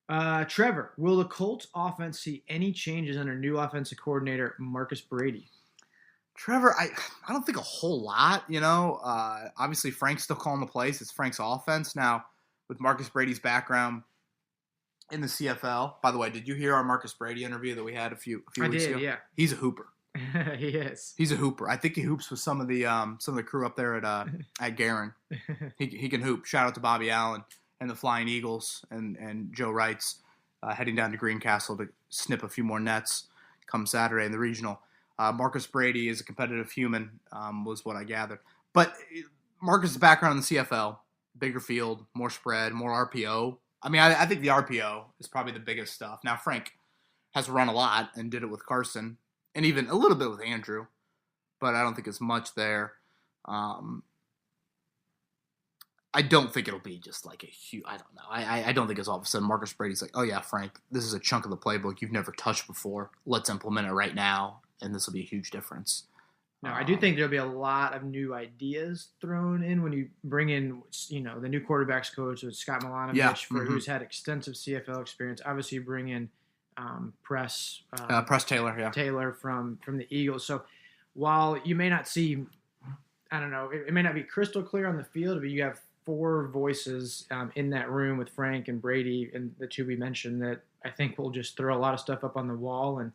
Trevor, will the Colts offense see any changes under new offensive coordinator Marcus Brady? Trevor, I don't think a whole lot. Obviously Frank's still calling the plays. It's Frank's offense now with Marcus Brady's background in the CFL. By the way, did you hear our Marcus Brady interview that we had a few weeks ago? Yeah. He's a hooper. He is. He's a hooper. I think he hoops with some of the crew up there at Garin. He can hoop. Shout out to Bobby Allen and the Flying Eagles and Joe Wrights heading down to Greencastle to snip a few more nets come Saturday in the regional. Marcus Brady is a competitive human, was what I gathered. But Marcus' background in the CFL, bigger field, more spread, more RPO. I think the RPO is probably the biggest stuff. Now, Frank has run a lot and did it with Carson and even a little bit with Andrew, but I don't think it's much there. I don't think it'll be just like a huge – I don't know. I don't think it's all of a sudden Marcus Brady's like, oh, yeah, Frank, this is a chunk of the playbook you've never touched before. Let's implement it right now, and this will be a huge difference. No, I do think there'll be a lot of new ideas thrown in when you bring in, the new quarterbacks coach with Scott Milanovich, who's had extensive CFL experience. Obviously, you bring in Press Taylor, Taylor from the Eagles. So while you may not see, I don't know, it may not be crystal clear on the field, but you have 4 voices in that room with Frank and Brady and the two we mentioned that I think will just throw a lot of stuff up on the wall and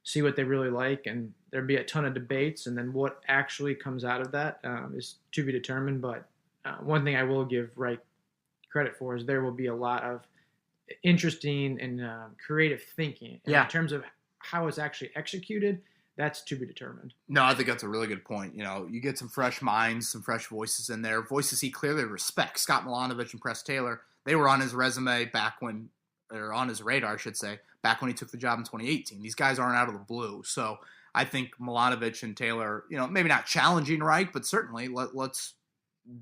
see what they really like, and there'll be a ton of debates, and then what actually comes out of that is to be determined. But one thing I will give Wright credit for is there will be a lot of interesting and creative thinking. And in terms of how it's actually executed, that's to be determined. No, I think that's a really good point. You get some fresh minds, some fresh voices in there, voices he clearly respects. Scott Milanovich and Press Taylor, they were on his resume on his radar, I should say, back when he took the job in 2018. These guys aren't out of the blue. So I think Milanovich and Taylor, maybe not challenging Reich, but certainly let's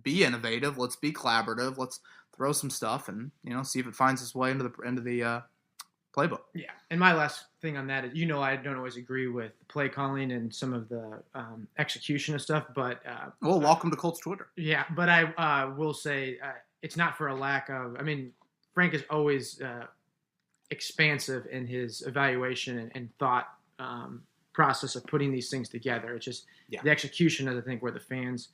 be innovative. Let's be collaborative. Let's throw some stuff and, see if it finds its way into the playbook. Yeah. And my last thing on that is, I don't always agree with play calling and some of the execution of stuff, but welcome to Colts Twitter. Yeah. But I will say it's not for a lack of, Frank is always expansive in his evaluation and thought process of putting these things together. It's just the execution is, I think, where the fans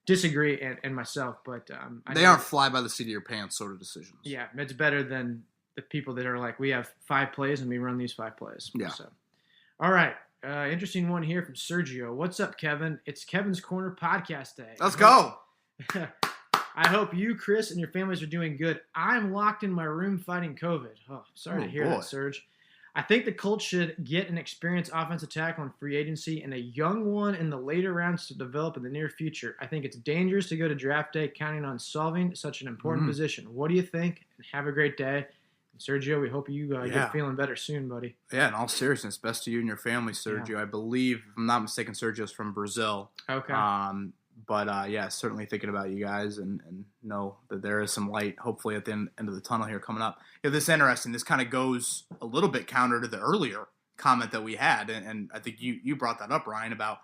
disagree and myself. But they aren't fly by the seat of your pants sort of decisions. Yeah, it's better than the people that are like, we have 5 plays and we run these 5 plays. Yeah. So, all right. Interesting one here from Sergio. What's up, Kevin? It's Kevin's Corner podcast day. Let's go. I hope you, Chris, and your families are doing good. I'm locked in my room fighting COVID. Oh, sorry to hear that, Serge. I think the Colts should get an experienced offensive tackle in free agency and a young one in the later rounds to develop in the near future. I think it's dangerous to go to draft day counting on solving such an important position. What do you think? And have a great day. And Sergio, we hope you get feeling better soon, buddy. Yeah, in all seriousness, best to you and your family, Sergio. Yeah. I believe, if I'm not mistaken, Sergio's from Brazil. Okay. But certainly thinking about you guys and know that there is some light, hopefully, at the end of the tunnel here coming up. Yeah, this is interesting. This kind of goes a little bit counter to the earlier comment that we had, and I think you brought that up, Ryan, about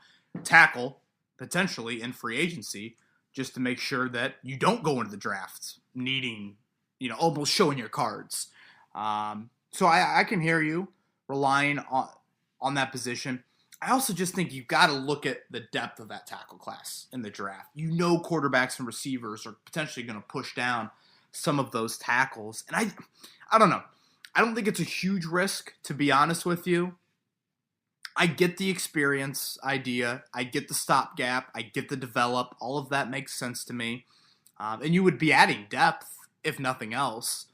tackle potentially in free agency, just to make sure that you don't go into the draft needing, almost showing your cards. So I can hear you relying on that position. I also just think you've got to look at the depth of that tackle class in the draft. Quarterbacks and receivers are potentially going to push down some of those tackles. And I don't know. I don't think it's a huge risk, to be honest with you. I get the experience idea. I get the stopgap. I get the develop. All of that makes sense to me. And you would be adding depth, if nothing else.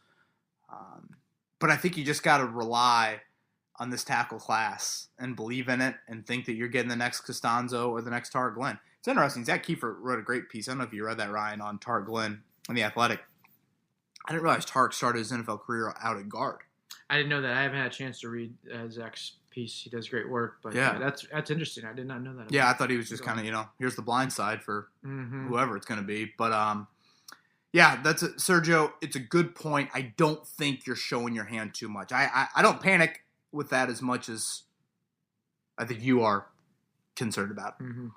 But I think you just got to rely on this tackle class and believe in it and think that you're getting the next Costanzo or the next Tarek Glenn. It's interesting. Zach Kiefer wrote a great piece. I don't know if you read that, Ryan, on Tarek Glenn in The Athletic. I didn't realize Tarek started his NFL career out at guard. I didn't know that. I haven't had a chance to read Zach's piece. He does great work. But that's interesting. I did not know that. Yeah, I thought he was just kind of, here's the blind side for whoever it's going to be. But, yeah, Sergio, it's a good point. I don't think you're showing your hand too much. I don't panic with that as much as I think you are concerned about. Mm-hmm.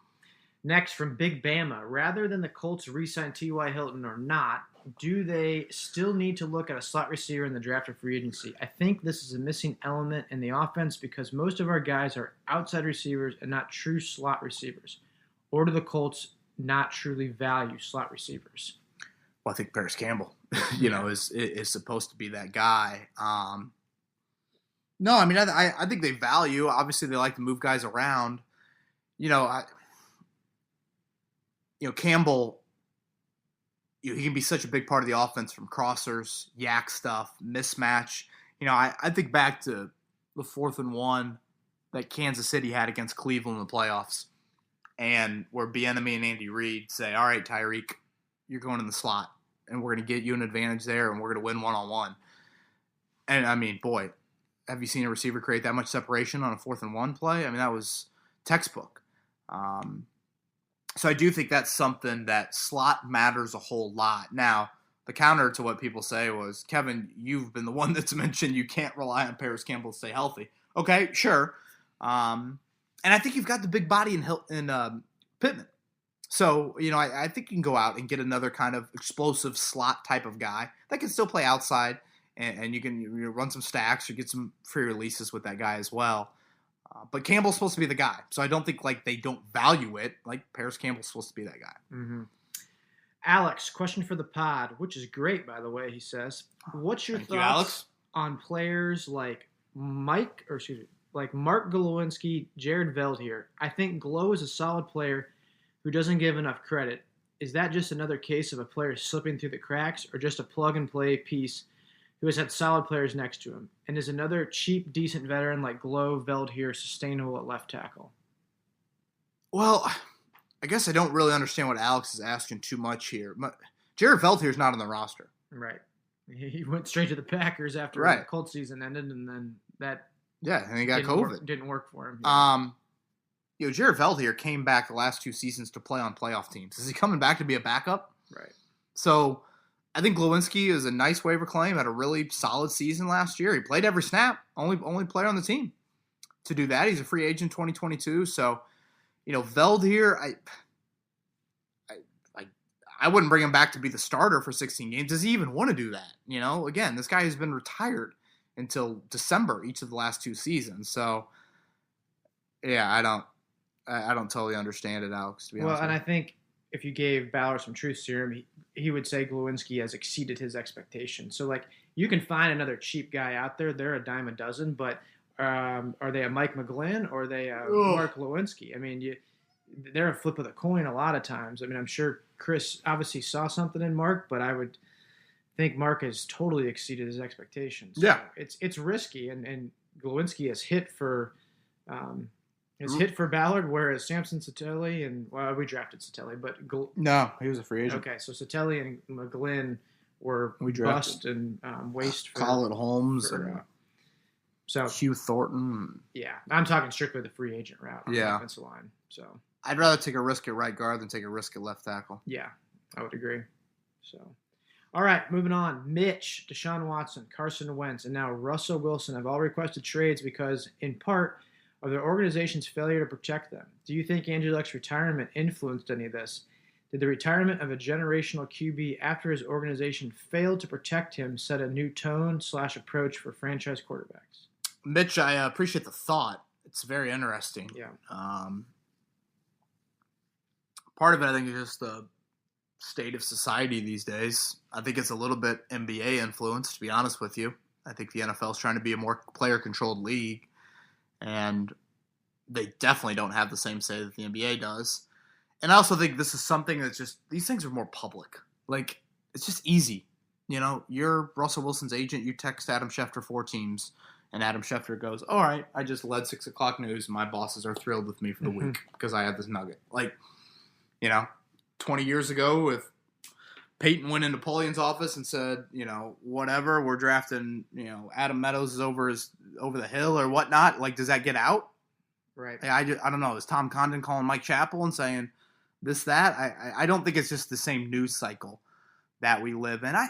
Next, from Big Bama, rather than the Colts re-sign T.Y. Hilton or not, do they still need to look at a slot receiver in the draft or free agency? I think this is a missing element in the offense because most of our guys are outside receivers and not true slot receivers. Or do the Colts not truly value slot receivers? Well, I think Paris Campbell, is supposed to be that guy. No, I mean, I think they value. Obviously, they like to move guys around. Campbell, he can be such a big part of the offense from crossers, yak stuff, mismatch. I think back to the 4th and 1 that Kansas City had against Cleveland in the playoffs, and where Bieniemy and Andy Reid say, "All right, Tyreek, you're going in the slot, and we're going to get you an advantage there, and we're going to win one-on-one." And I mean, boy. Have you seen a receiver create that much separation on a 4th and 1 play? I mean, that was textbook. So I do think that's something that slot matters a whole lot. Now, the counter to what people say was, Kevin, you've been the one that's mentioned you can't rely on Paris Campbell to stay healthy. Okay, sure. And I think you've got the big body in Pittman. So, I think you can go out and get another kind of explosive slot type of guy that can still play outside. And you can run some stacks or get some free releases with that guy as well. But Campbell's supposed to be the guy. So I don't think they don't value it. Paris Campbell's supposed to be that guy. Mm-hmm. Alex, question for the pod, which is great, by the way, he says. What's your thoughts on players like Mark Glowinski, Jared Veldheer? I think Glow is a solid player who doesn't give enough credit. Is that just another case of a player slipping through the cracks or just a plug-and-play piece who has had solid players next to him? And is another cheap, decent veteran like Glow Veldheer sustainable at left tackle? Well, I guess I don't really understand what Alex is asking too much here. Jared Veldheer's not on the roster. Right. He went straight to the Packers after the Colts season ended, and then that and he got COVID. Didn't work for him. Yeah. Jared Veldheer came back the last 2 seasons to play on playoff teams. Is he coming back to be a backup? Right. So I think Glowinski is a nice waiver claim. Had a really solid season last year. He played every snap. Only player on the team to do that. He's a free agent 2022. So, Veldheer, I wouldn't bring him back to be the starter for 16 games. Does he even want to do that? Again, this guy has been retired until December each of the last 2 seasons. So, yeah, I don't totally understand it, Alex, to be honest. Well, and I think if you gave Ballard some truth serum, he would say Glowinski has exceeded his expectations. So, like, you can find another cheap guy out there. They're a dime a dozen, but are they a Mike McGlynn or are they a Mark Glowinski? I mean, they're a flip of the coin a lot of times. I mean, I'm sure Chris obviously saw something in Mark, but I would think Mark has totally exceeded his expectations. So yeah, it's risky, and Glowinski has hit for Ballard, whereas Samson Satelli we drafted Satelli, but no, he was a free agent. Okay, so Satelli and McGlynn were bust and waste for Colin Holmes so Hugh Thornton. Yeah, I'm talking strictly the free agent route on the offensive line. So I'd rather take a risk at right guard than take a risk at left tackle. Yeah, I would agree. So, all right, moving on. Mitch, Deshaun Watson, Carson Wentz, and now Russell Wilson have all requested trades because, in part, of their organization's failure to protect them. Do you think Andrew Luck's retirement influenced any of this? Did the retirement of a generational QB after his organization failed to protect him set a new tone/approach for franchise quarterbacks? Mitch, I appreciate the thought. It's very interesting. Yeah. Part of it, I think, is just the state of society these days. I think it's a little bit NBA influenced, to be honest with you. I think the NFL is trying to be a more player-controlled league, and they definitely don't have the same say that the NBA does. And I also think this is something that's just, these things are more public. Like, it's just easy. You know, you're Russell Wilson's agent, you text Adam Schefter 4 teams, and Adam Schefter goes, all right, I just led 6 o'clock news. My bosses are thrilled with me for the week because I had this nugget. Like, 20 years ago, if Peyton went into Napoleon's office and said, whatever, we're drafting, Adam Meadows is over the hill or whatnot, like, does that get out? Right. I don't know. Is Tom Condon calling Mike Chappell and saying this, that? I don't think it's just the same news cycle that we live in. I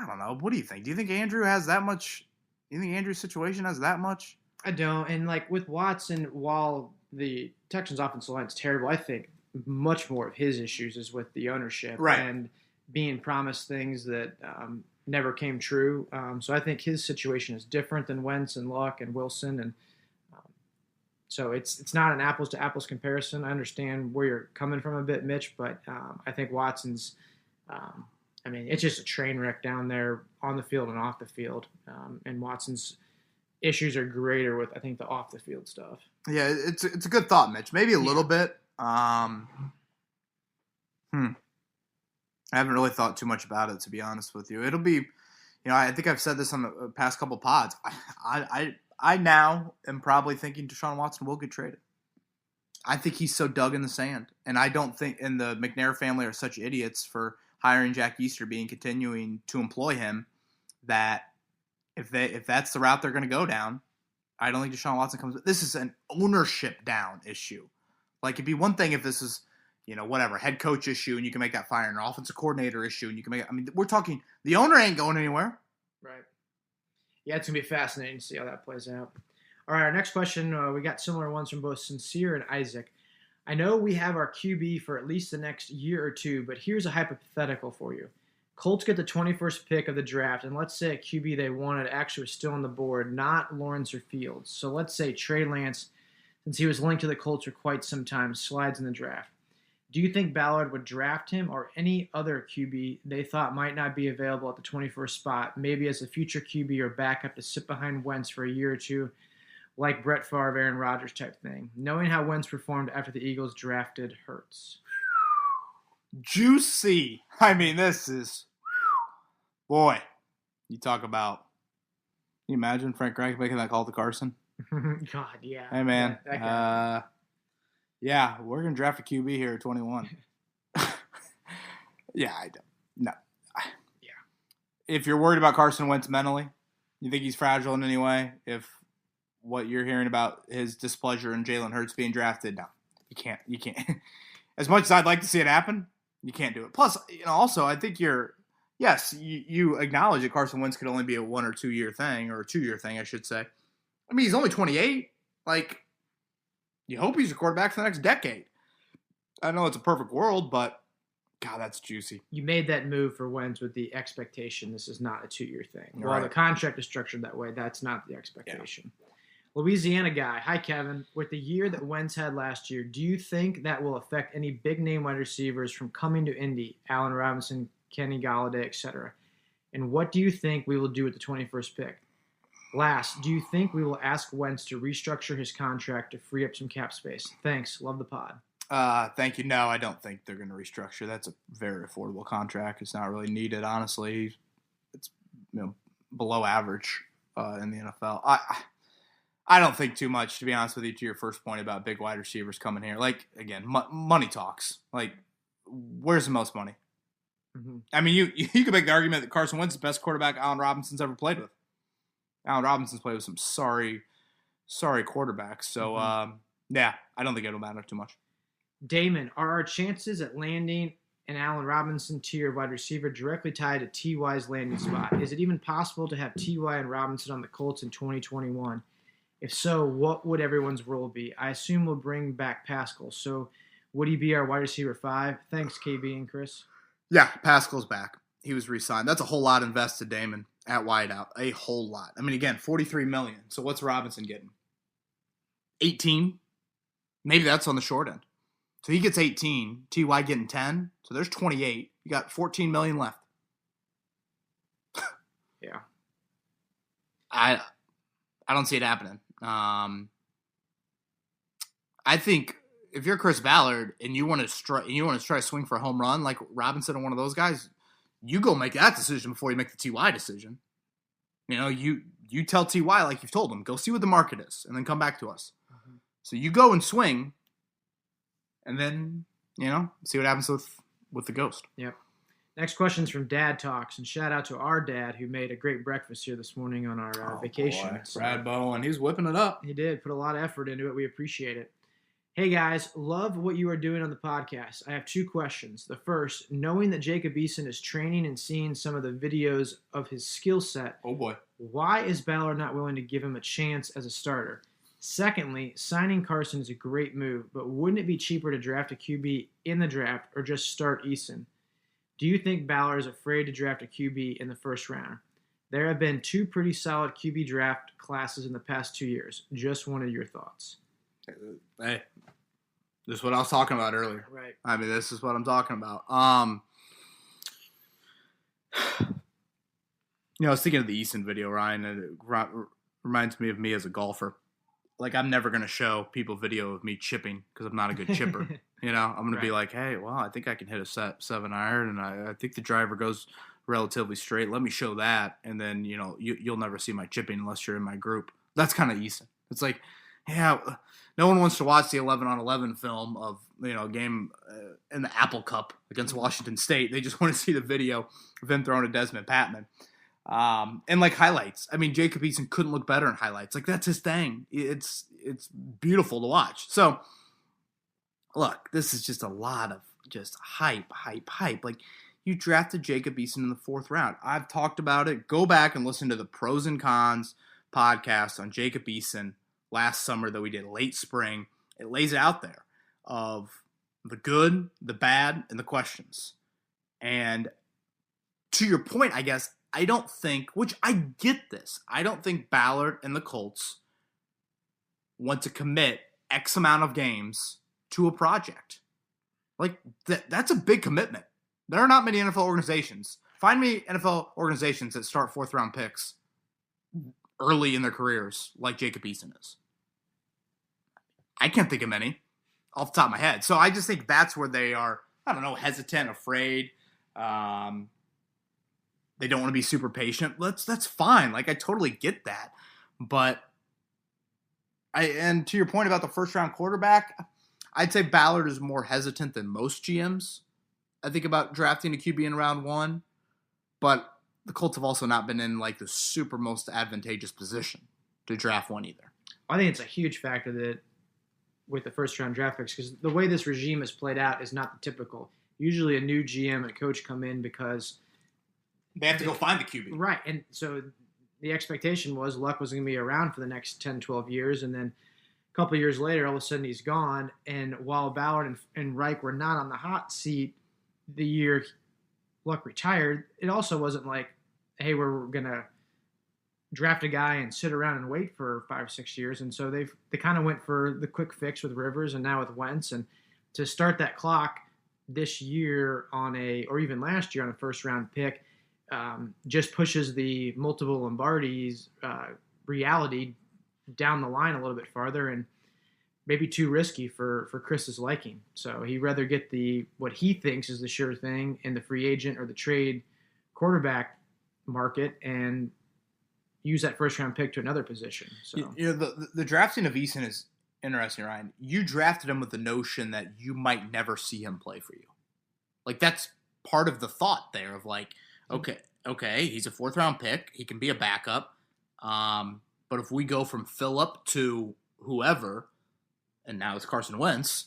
don't know. What do you think? Do you think Andrew has that much? You think Andrew's situation has that much? I don't. And, like, with Watson, while the Texans' offensive line is terrible, I think much more of his issues is with the ownership and being promised things that never came true. So I think his situation is different than Wentz and Luck and Wilson. And so it's not an apples-to-apples comparison. I understand where you're coming from a bit, Mitch, but I think Watson's it's just a train wreck down there on the field and off the field. And Watson's issues are greater with, I think, the off-the-field stuff. Yeah, it's a good thought, Mitch. Maybe a little bit. I haven't really thought too much about it, to be honest with you. It'll be, I think I've said this on the past couple pods. I now am probably thinking Deshaun Watson will get traded. I think he's so dug in the sand, and I don't think, and the McNair family are such idiots for hiring Jack Easterby and continuing to employ him, that if that's the route they're going to go down, I don't think Deshaun Watson comes. This is an ownership down issue. Like, it'd be one thing if this is, head coach issue and you can make that fire, and an offensive coordinator issue and you can make it. I mean, we're talking, the owner ain't going anywhere. Right. Yeah, it's going to be fascinating to see how that plays out. All right, our next question, we got similar ones from both Sincere and Isaac. I know we have our QB for at least the next year or two, but here's a hypothetical for you. Colts get the 21st pick of the draft, and let's say a QB they wanted actually was still on the board, not Lawrence or Fields. So let's say Trey Lance, since he was linked to the Colts for quite some time, slides in the draft. Do you think Ballard would draft him or any other QB they thought might not be available at the 21st spot, maybe as a future QB or backup to sit behind Wentz for a year or two, like Brett Favre, Aaron Rodgers type thing, knowing how Wentz performed after the Eagles drafted Hurts? Juicy. I mean, this is, boy, you talk about, can you imagine Frank Reich making that call to Carson? God, yeah. Hey, man. Yeah, we're going to draft a QB here at 21. Yeah, I don't. No. Yeah. If you're worried about Carson Wentz mentally, you think he's fragile in any way, if what you're hearing about his displeasure in Jalen Hurts being drafted, no. You can't. As much as I'd like to see it happen, you can't do it. Plus, also, I think you acknowledge that Carson Wentz could only be a 1 or 2 year thing, or a 2 year thing, I should say. I mean, he's only 28. Like, you hope he's a quarterback for the next decade. I know it's a perfect world, but God, that's juicy. You made that move for Wentz with the expectation this is not a 2-year thing. Right. While the contract is structured that way, that's not the expectation. Yeah. Louisiana guy. Hi, Kevin. With the year that Wentz had last year, do you think that will affect any big-name wide receivers from coming to Indy? Allen Robinson, Kenny Galladay, etc. And what do you think we will do with the 21st pick? Last, do you think we will ask Wentz to restructure his contract to free up some cap space? Thanks. Love the pod. Thank you. No, I don't think they're going to restructure. That's a very affordable contract. It's not really needed, honestly. It's below average in the NFL. I don't think too much, to be honest with you, to your first point about big wide receivers coming here. Like, again, money talks. Like, where's the most money? Mm-hmm. I mean, you could make the argument that Carson Wentz is the best quarterback Allen Robinson's ever played with. Allen Robinson's played with some sorry quarterbacks. So, yeah, I don't think it'll matter too much. Damon, are our chances at landing an Allen Robinson tier wide receiver directly tied to T.Y.'s landing spot? Is it even possible to have T.Y. and Robinson on the Colts in 2021? If so, what would everyone's role be? I assume we'll bring back Pascal. So would he be our wide receiver 5? Thanks, KB and Chris. Yeah, Pascal's back. He was re-signed. That's a whole lot invested, Damon, at wideout. A whole lot. I mean, again, $43 million. So what's Robinson getting? 18? Maybe that's on the short end. So he gets 18. T.Y. getting 10. So there's 28. You got $14 million left. Yeah. I don't see it happening. I think if you're Chris Ballard and you want to try to swing for a home run like Robinson or one of those guys, you go make that decision before you make the T.Y. decision. You tell T.Y. like you've told him, go see what the market is and then come back to us. Mm-hmm. So you go and swing and then, see what happens with the ghost. Yep. Next question is from Dad Talks, and shout out to our dad who made a great breakfast here this morning on our vacation. So, Brad Bowen, he's whipping it up. He did put a lot of effort into it. We appreciate it. Hey guys, love what you are doing on the podcast. I have 2 questions. The first, knowing that Jacob Eason is training and seeing some of the videos of his skill set, oh boy, why is Ballard not willing to give him a chance as a starter? Secondly, signing Carson is a great move, but wouldn't it be cheaper to draft a QB in the draft or just start Eason? Do you think Ballard is afraid to draft a QB in the first round? There have been 2 pretty solid QB draft classes in the past 2 years. Just wanted your thoughts. Hey, this is what I was talking about earlier. Right. I mean, this is what I'm talking about. I was thinking of the Eason video, Ryan, and it reminds me of me as a golfer. Like, I'm never going to show people video of me chipping because I'm not a good chipper. I'm going to be like, hey, well, I think I can hit a 7 iron, and I think the driver goes relatively straight. Let me show that, and then, you'll never see my chipping unless you're in my group. That's kind of Eason. It's like, yeah, no one wants to watch the 11-on-11 film of, a game in the Apple Cup against Washington State. They just want to see the video of him throwing to Desmond Patman. And like highlights. I mean, Jacob Eason couldn't look better in highlights. Like, that's his thing. It's beautiful to watch. So, look, this is just a lot of just hype. Like, you drafted Jacob Eason in the 4th round. I've talked about it. Go back and listen to the pros and cons podcast on Jacob Eason last summer that we did late spring. It lays it out there of the good, the bad, and the questions. And to your point, I guess, I don't think, which I get this, I don't think Ballard and the Colts want to commit X amount of games to a project. Like, that's a big commitment. There are not many NFL organizations. Find me NFL organizations that start 4th-round picks early in their careers like Jacob Eason is. I can't think of many off the top of my head. So I just think that's where they are, I don't know, hesitant, afraid. They don't want to be super patient. That's fine. Like, I totally get that. But and to your point about the 1st-round quarterback, I'd say Ballard is more hesitant than most GMs. I think about drafting a QB in round 1. But the Colts have also not been in, like, the super most advantageous position to draft one either. I think it's a huge factor that with the 1st-round draft picks, because the way this regime is played out is not the typical. Usually a new GM and coach come in because they have to go find the QB. Right, and so the expectation was Luck was going to be around for the next 10, 12 years, and then a couple of years later, all of a sudden he's gone, and while Ballard and Reich were not on the hot seat, the year Luck retired, it also wasn't like, hey, we're going to draft a guy and sit around and wait for 5 or 6 years. And so they kind of went for the quick fix with Rivers and now with Wentz. And to start that clock this year or even last year on a first round pick, just pushes the multiple Lombardis reality down the line a little bit farther and maybe too risky for Chris's liking. So he'd rather get what he thinks is the sure thing in the free agent or the trade quarterback market and use that first round pick to another position. So the drafting of Eason is interesting, Ryan. You drafted him with the notion that you might never see him play for you. Like, that's part of the thought there of like, okay, he's a 4th round pick. He can be a backup. But if we go from Phillip to whoever, and now it's Carson Wentz,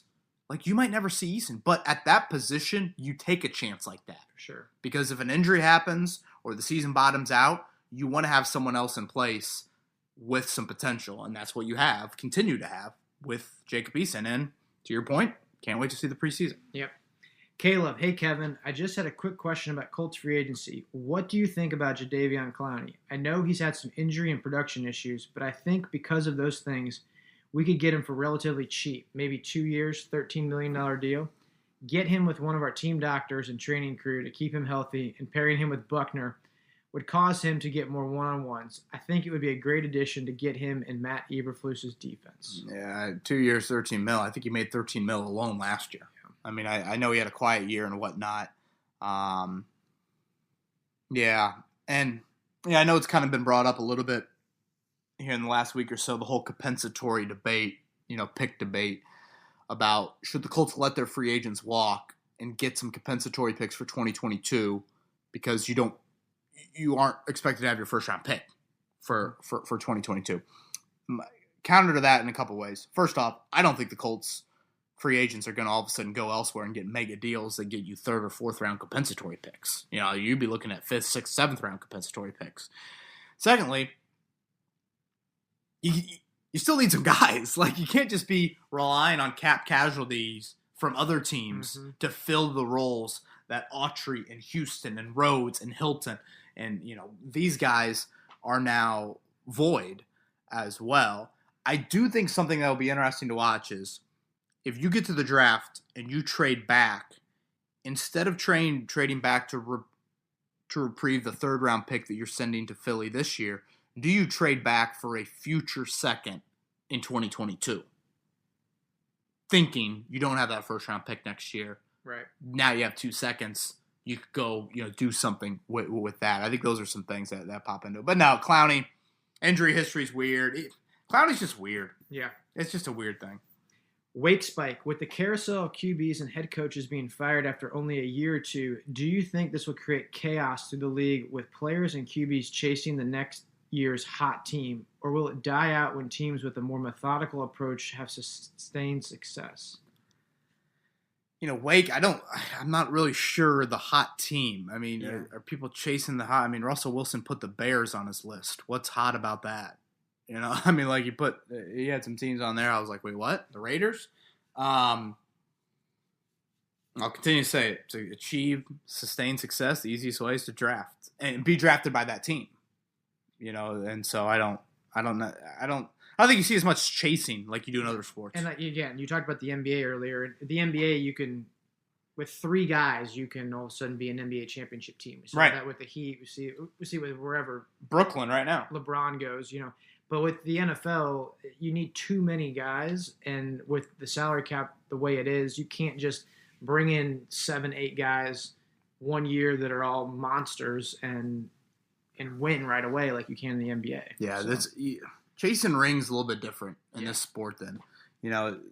like, you might never see Eason. But at that position, you take a chance like that. For sure. Because if an injury happens or the season bottoms out, you want to have someone else in place with some potential. And that's what you continue to have with Jacob Eason. And to your point, can't wait to see the preseason. Yep. Caleb, hey Kevin, I just had a quick question about Colts free agency. What do you think about Jadeveon Clowney? I know he's had some injury and production issues, but I think because of those things, we could get him for relatively cheap, maybe 2 years, $13 million deal. Get him with one of our team doctors and training crew to keep him healthy, and pairing him with Buckner would cause him to get more one-on-ones. I think it would be a great addition to get him in Matt Eberflus's defense. Yeah, 2 years, 13 mil. I think he made 13 mil alone last year. I mean, I know he had a quiet year and whatnot. Yeah. And I know it's kind of been brought up a little bit here in the last week or so, the whole compensatory debate, pick debate about should the Colts let their free agents walk and get some compensatory picks for 2022 because you aren't expected to have your first round pick for 2022. Counter to that in a couple ways. First off, I don't think the Colts free agents are going to all of a sudden go elsewhere and get mega deals that get you 3rd or 4th round compensatory picks. You'd be looking at 5th, 6th, 7th round compensatory picks. Secondly, you still need some guys. Like, you can't just be relying on cap casualties from other teams to fill the roles that Autry and Houston and Rhodes and Hilton and, these guys are now void as well. I do think something that will be interesting to watch is if you get to the draft and you trade back, instead of trading back to reprieve the 3rd round pick that you're sending to Philly this year, do you trade back for a future second in 2022? Thinking you don't have that 1st round pick next year. Right. Now you have 2 seconds. You could go, do something with that. I think those are some things that pop into it. But no, Clowney, injury history is weird. Clowney's just weird. Yeah. It's just a weird thing. Wake Spike, with the carousel of QBs and head coaches being fired after only a year or two, do you think this will create chaos through the league with players and QBs chasing the next year's hot team, or will it die out when teams with a more methodical approach have sustained success? Wake, I'm not really sure the hot team. I mean, are people chasing the hot? I mean, Russell Wilson put the Bears on his list. What's hot about that? I mean, like, he had some teams on there. I was like, wait, what? The Raiders? I'll continue to say it. To achieve sustained success, the easiest way is to draft and be drafted by that team. And so I don't think you see as much chasing like you do in other sports. And again, you talked about the NBA earlier. The NBA, you can, with 3 guys, you can all of a sudden be an NBA championship team. We saw that with the Heat. We see with wherever Brooklyn right now. LeBron goes, But with the NFL, you need too many guys, and with the salary cap the way it is, you can't just bring in 7, 8 guys one year that are all monsters and win right away like you can in the NBA. Yeah, that's chasing rings a little bit different in this sport than,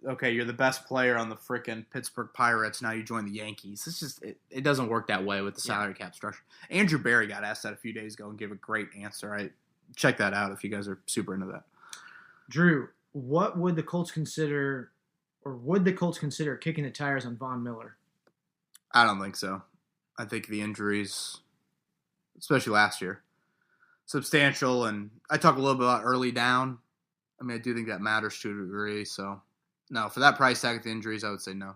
okay, you're the best player on the frickin' Pittsburgh Pirates, now you join the Yankees. It's just, it doesn't work that way with the salary cap structure. Andrew Barry got asked that a few days ago and gave a great answer. Check that out if you guys are super into that. Drew, what would the Colts consider, or would the Colts consider kicking the tires on Von Miller? I don't think so. I think the injuries, especially last year, substantial, and I talk a little bit about early down. I mean, I do think that matters to a degree. So, no, for that price tag with the injuries, I would say no.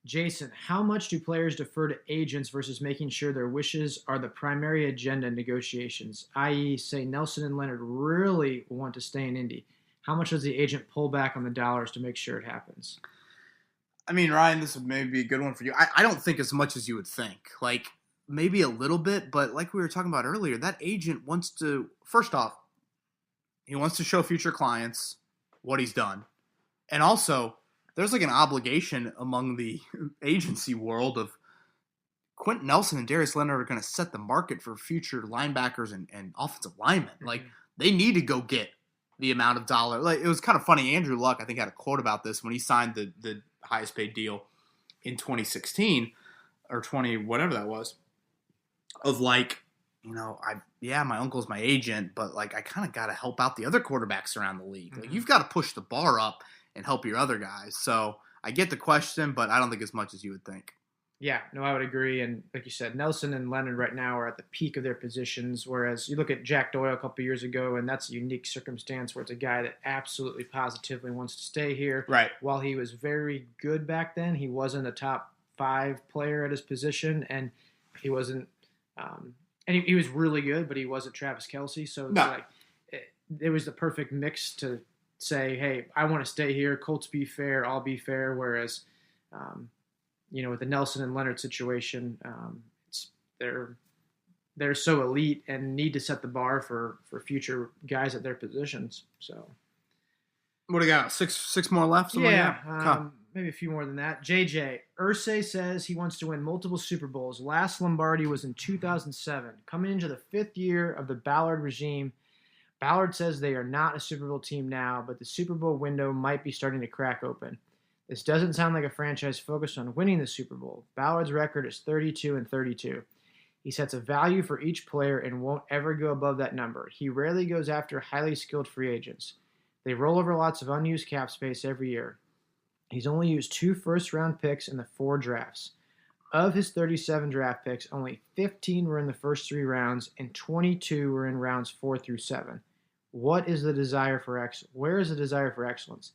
Jason, how much do players defer to agents versus making sure their wishes are the primary agenda in negotiations? I.e., say Nelson and Leonard really want to stay in Indy. How much does the agent pull back on the dollars to make sure it happens? I mean, Ryan, this would maybe be a good one for you. I don't think as much as you would think. Like, maybe a little bit, but like we were talking about earlier, that agent wants to, first off, he wants to show future clients what he's done. And also, there's like an obligation among the agency world of Quentin Nelson and Darius Leonard are going to set the market for future linebackers and offensive linemen. Like, they need to go get the amount of dollar. Like, it was kind of funny. Andrew Luck, I think, had a quote about this when he signed the highest paid deal in 2016 or 20, whatever that was, of like, my uncle's my agent, but like, I kind of got to help out the other quarterbacks around the league. Like, you've got to push the bar up and help your other guys. So I get the question, but I don't think as much as you would think. Yeah, no, I would agree. And like you said, Nelson and Leonard right now are at the peak of their positions, whereas you look at Jack Doyle a couple years ago, and that's a unique circumstance where it's a guy that absolutely positively wants to stay here. Right. While he was very good back then, he wasn't a top 5 player at his position, and he wasn't and he was really good, but he wasn't Travis Kelce. So no. It was the perfect mix to say, hey, I want to stay here. Colts be fair, I'll be fair. Whereas, with the Nelson and Leonard situation, they're so elite and need to set the bar for future guys at their positions. So, what do you got? Six more left? Maybe a few more than that. JJ Irsay says he wants to win multiple Super Bowls. Last Lombardi was in 2007. Coming into the 5th year of the Ballard regime, Ballard says they are not a Super Bowl team now, but the Super Bowl window might be starting to crack open. This doesn't sound like a franchise focused on winning the Super Bowl. Ballard's record is 32-32. He sets a value for each player and won't ever go above that number. He rarely goes after highly skilled free agents. They roll over lots of unused cap space every year. He's only used 2 first-round picks in the 4 drafts. Of his 37 draft picks, only 15 were in the first 3 rounds, and 22 were in rounds 4 through 7. Where is the desire for excellence?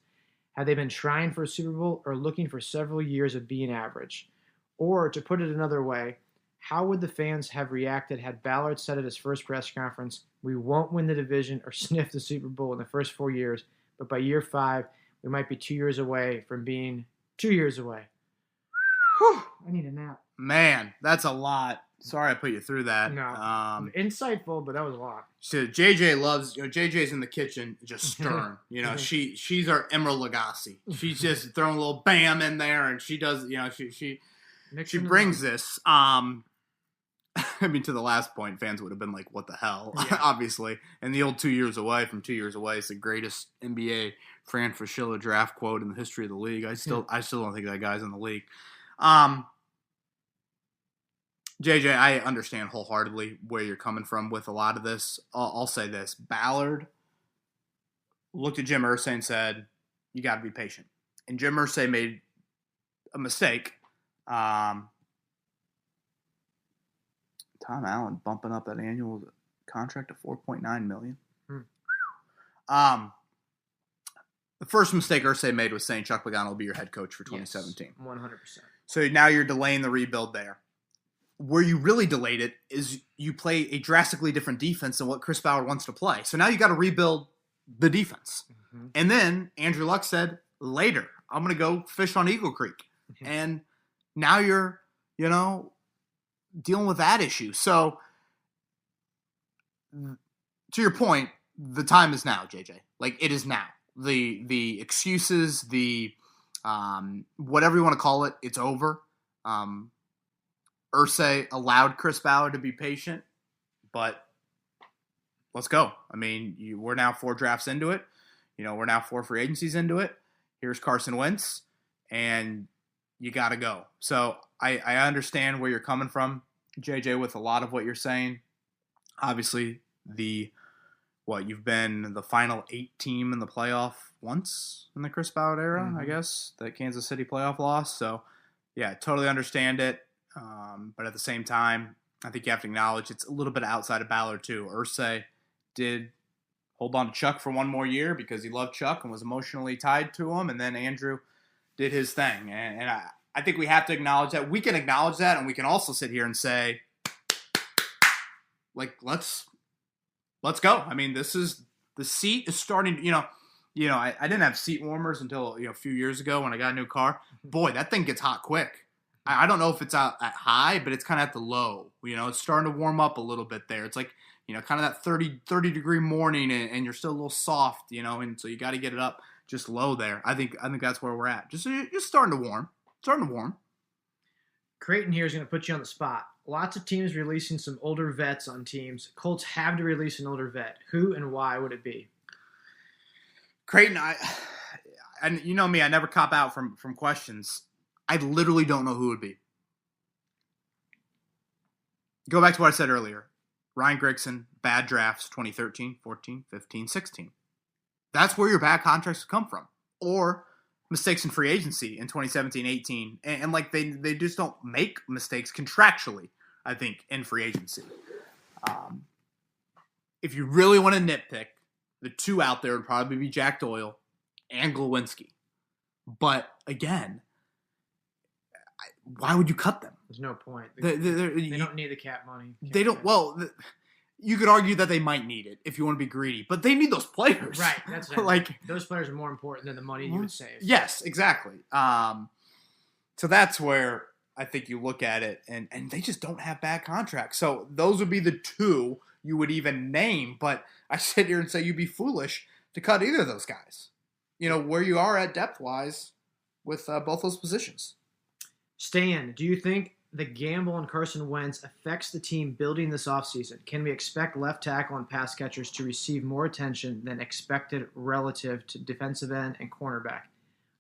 Have they been trying for a Super Bowl or looking for several years of being average? Or, to put it another way, how would the fans have reacted had Ballard said at his first press conference, "We won't win the division or sniff the Super Bowl in the first 4 years, but by year 5, we might be 2 years away from being 2 years away." Whew, I need a nap. Man, that's a lot. Sorry I put you through that. No, insightful, but that was a lot. So JJ loves, JJ's in the kitchen, just stirring. She's our Emerald Lagasse. She's just throwing a little bam in there, and she does, she brings this. I mean, to the last point, fans would have been like, "What the hell?" Yeah. Obviously, and the old 2 years away from 2 years away is the greatest NBA Fran Fraschilla draft quote in the history of the league. I still don't think that guy's in the league. JJ, I understand wholeheartedly where you're coming from with a lot of this. I'll say this. Ballard looked at Jim Irsay and said, "You got to be patient." And Jim Irsay made a mistake. Tom Allen bumping up that annual contract to $4.9 million. The first mistake Irsay made was saying Chuck Pagano will be your head coach for 2017. Yes, 100%. So now you're delaying the rebuild there. Where you really delayed it is you play a drastically different defense than what Chris Ballard wants to play. So now you got to rebuild the defense. Mm-hmm. And then Andrew Luck said, later, I'm going to go fish on Eagle Creek. Mm-hmm. And now you're, dealing with that issue. So to your point, the time is now, JJ. Like, it is now. The excuses, the whatever you want to call it, it's over. Irsay allowed Chris Ballard to be patient, but let's go. I mean, we're now 4 drafts into it. We're now 4 free agencies into it. Here's Carson Wentz, and you got to go. So I understand where you're coming from, JJ, with a lot of what you're saying. Obviously, you've been the final 8 team in the playoff once in the Chris Ballard era, mm-hmm. I guess, that Kansas City playoff loss. So, yeah, totally understand it. But at the same time, I think you have to acknowledge it's a little bit outside of Ballard, too. Irsay did hold on to Chuck for one more year because he loved Chuck and was emotionally tied to him. And then Andrew did his thing. And I think we have to acknowledge that. We can acknowledge that, and we can also sit here and say, like, let's go. I mean, the seat is starting. I didn't have seat warmers until a few years ago when I got a new car. Boy, that thing gets hot quick. I don't know if it's out at high, but it's kind of at the low. It's starting to warm up a little bit there. It's like kind of that 30 degree morning, and you're still a little soft. And so you got to get it up just low there. I think that's where we're at. Just starting to warm. Starting to warm. Creighton here is going to put you on the spot. Lots of teams releasing some older vets on teams. Colts have to release an older vet. Who and why would it be? Creighton, and you know me, I never cop out from questions. I literally don't know who it would be. Go back to what I said earlier. Ryan Grigson, bad drafts 2013, 14, 15, 16. That's where your bad contracts come from. Or mistakes in free agency in 2017, 18. And like they just don't make mistakes contractually, I think, in free agency. If you really want to nitpick, the two out there would probably be Jack Doyle and Glowinski. But again, why would you cut them? There's no point. They don't need the cap money. They don't. Well, you could argue that they might need it if you want to be greedy, but they need those players. Right. That's like those players are more important than the money you would save. Yes, exactly. So that's where I think you look at it, and they just don't have bad contracts. So those would be the two you would even name. But I sit here and say you'd be foolish to cut either of those guys. Where you are at depth wise with both those positions. Stan, do you think the gamble on Carson Wentz affects the team building this offseason? Can we expect left tackle and pass catchers to receive more attention than expected relative to defensive end and cornerback?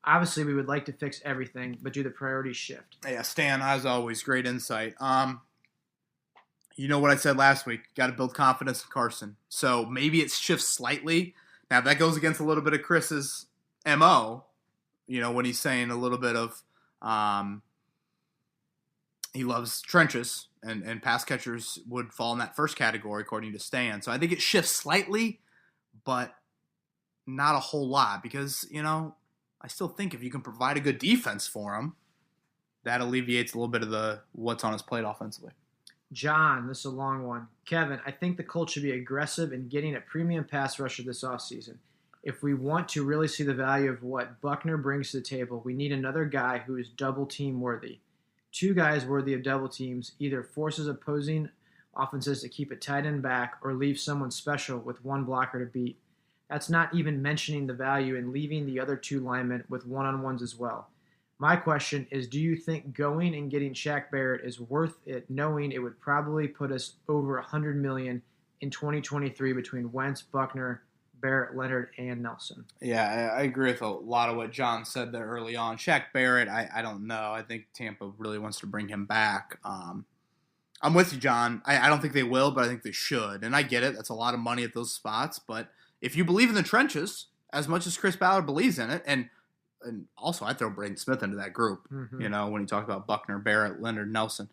Obviously, we would like to fix everything, but do the priorities shift? Yeah, Stan, as always, great insight. You know what I said last week. Got to build confidence in Carson. So maybe it shifts slightly. Now, that goes against a little bit of Chris's MO, when he's saying a little bit of he loves trenches, and pass catchers would fall in that first category, according to Stan. So I think it shifts slightly, but not a whole lot because, I still think if you can provide a good defense for him, that alleviates a little bit of the what's on his plate offensively. John, this is a long one. Kevin, I think the Colts should be aggressive in getting a premium pass rusher this offseason. If we want to really see the value of what Buckner brings to the table, we need another guy who is double team worthy. Two guys worthy of double teams either forces opposing offenses to keep a tight end back or leave someone special with one blocker to beat. That's not even mentioning the value in leaving the other two linemen with one-on-ones as well. My question is, do you think going and getting Shaq Barrett is worth it, knowing it would probably put us over $100 million in 2023 between Wentz, Buckner, Barrett, Leonard, and Nelson? Yeah, I agree with a lot of what John said there early on. Shaq Barrett, I don't know. I think Tampa really wants to bring him back. I'm with you, John. I don't think they will, but I think they should. And I get it. That's a lot of money at those spots. But if you believe in the trenches as much as Chris Ballard believes in it, and also I throw Braden Smith into that group, when you talk about Buckner, Barrett, Leonard, Nelson.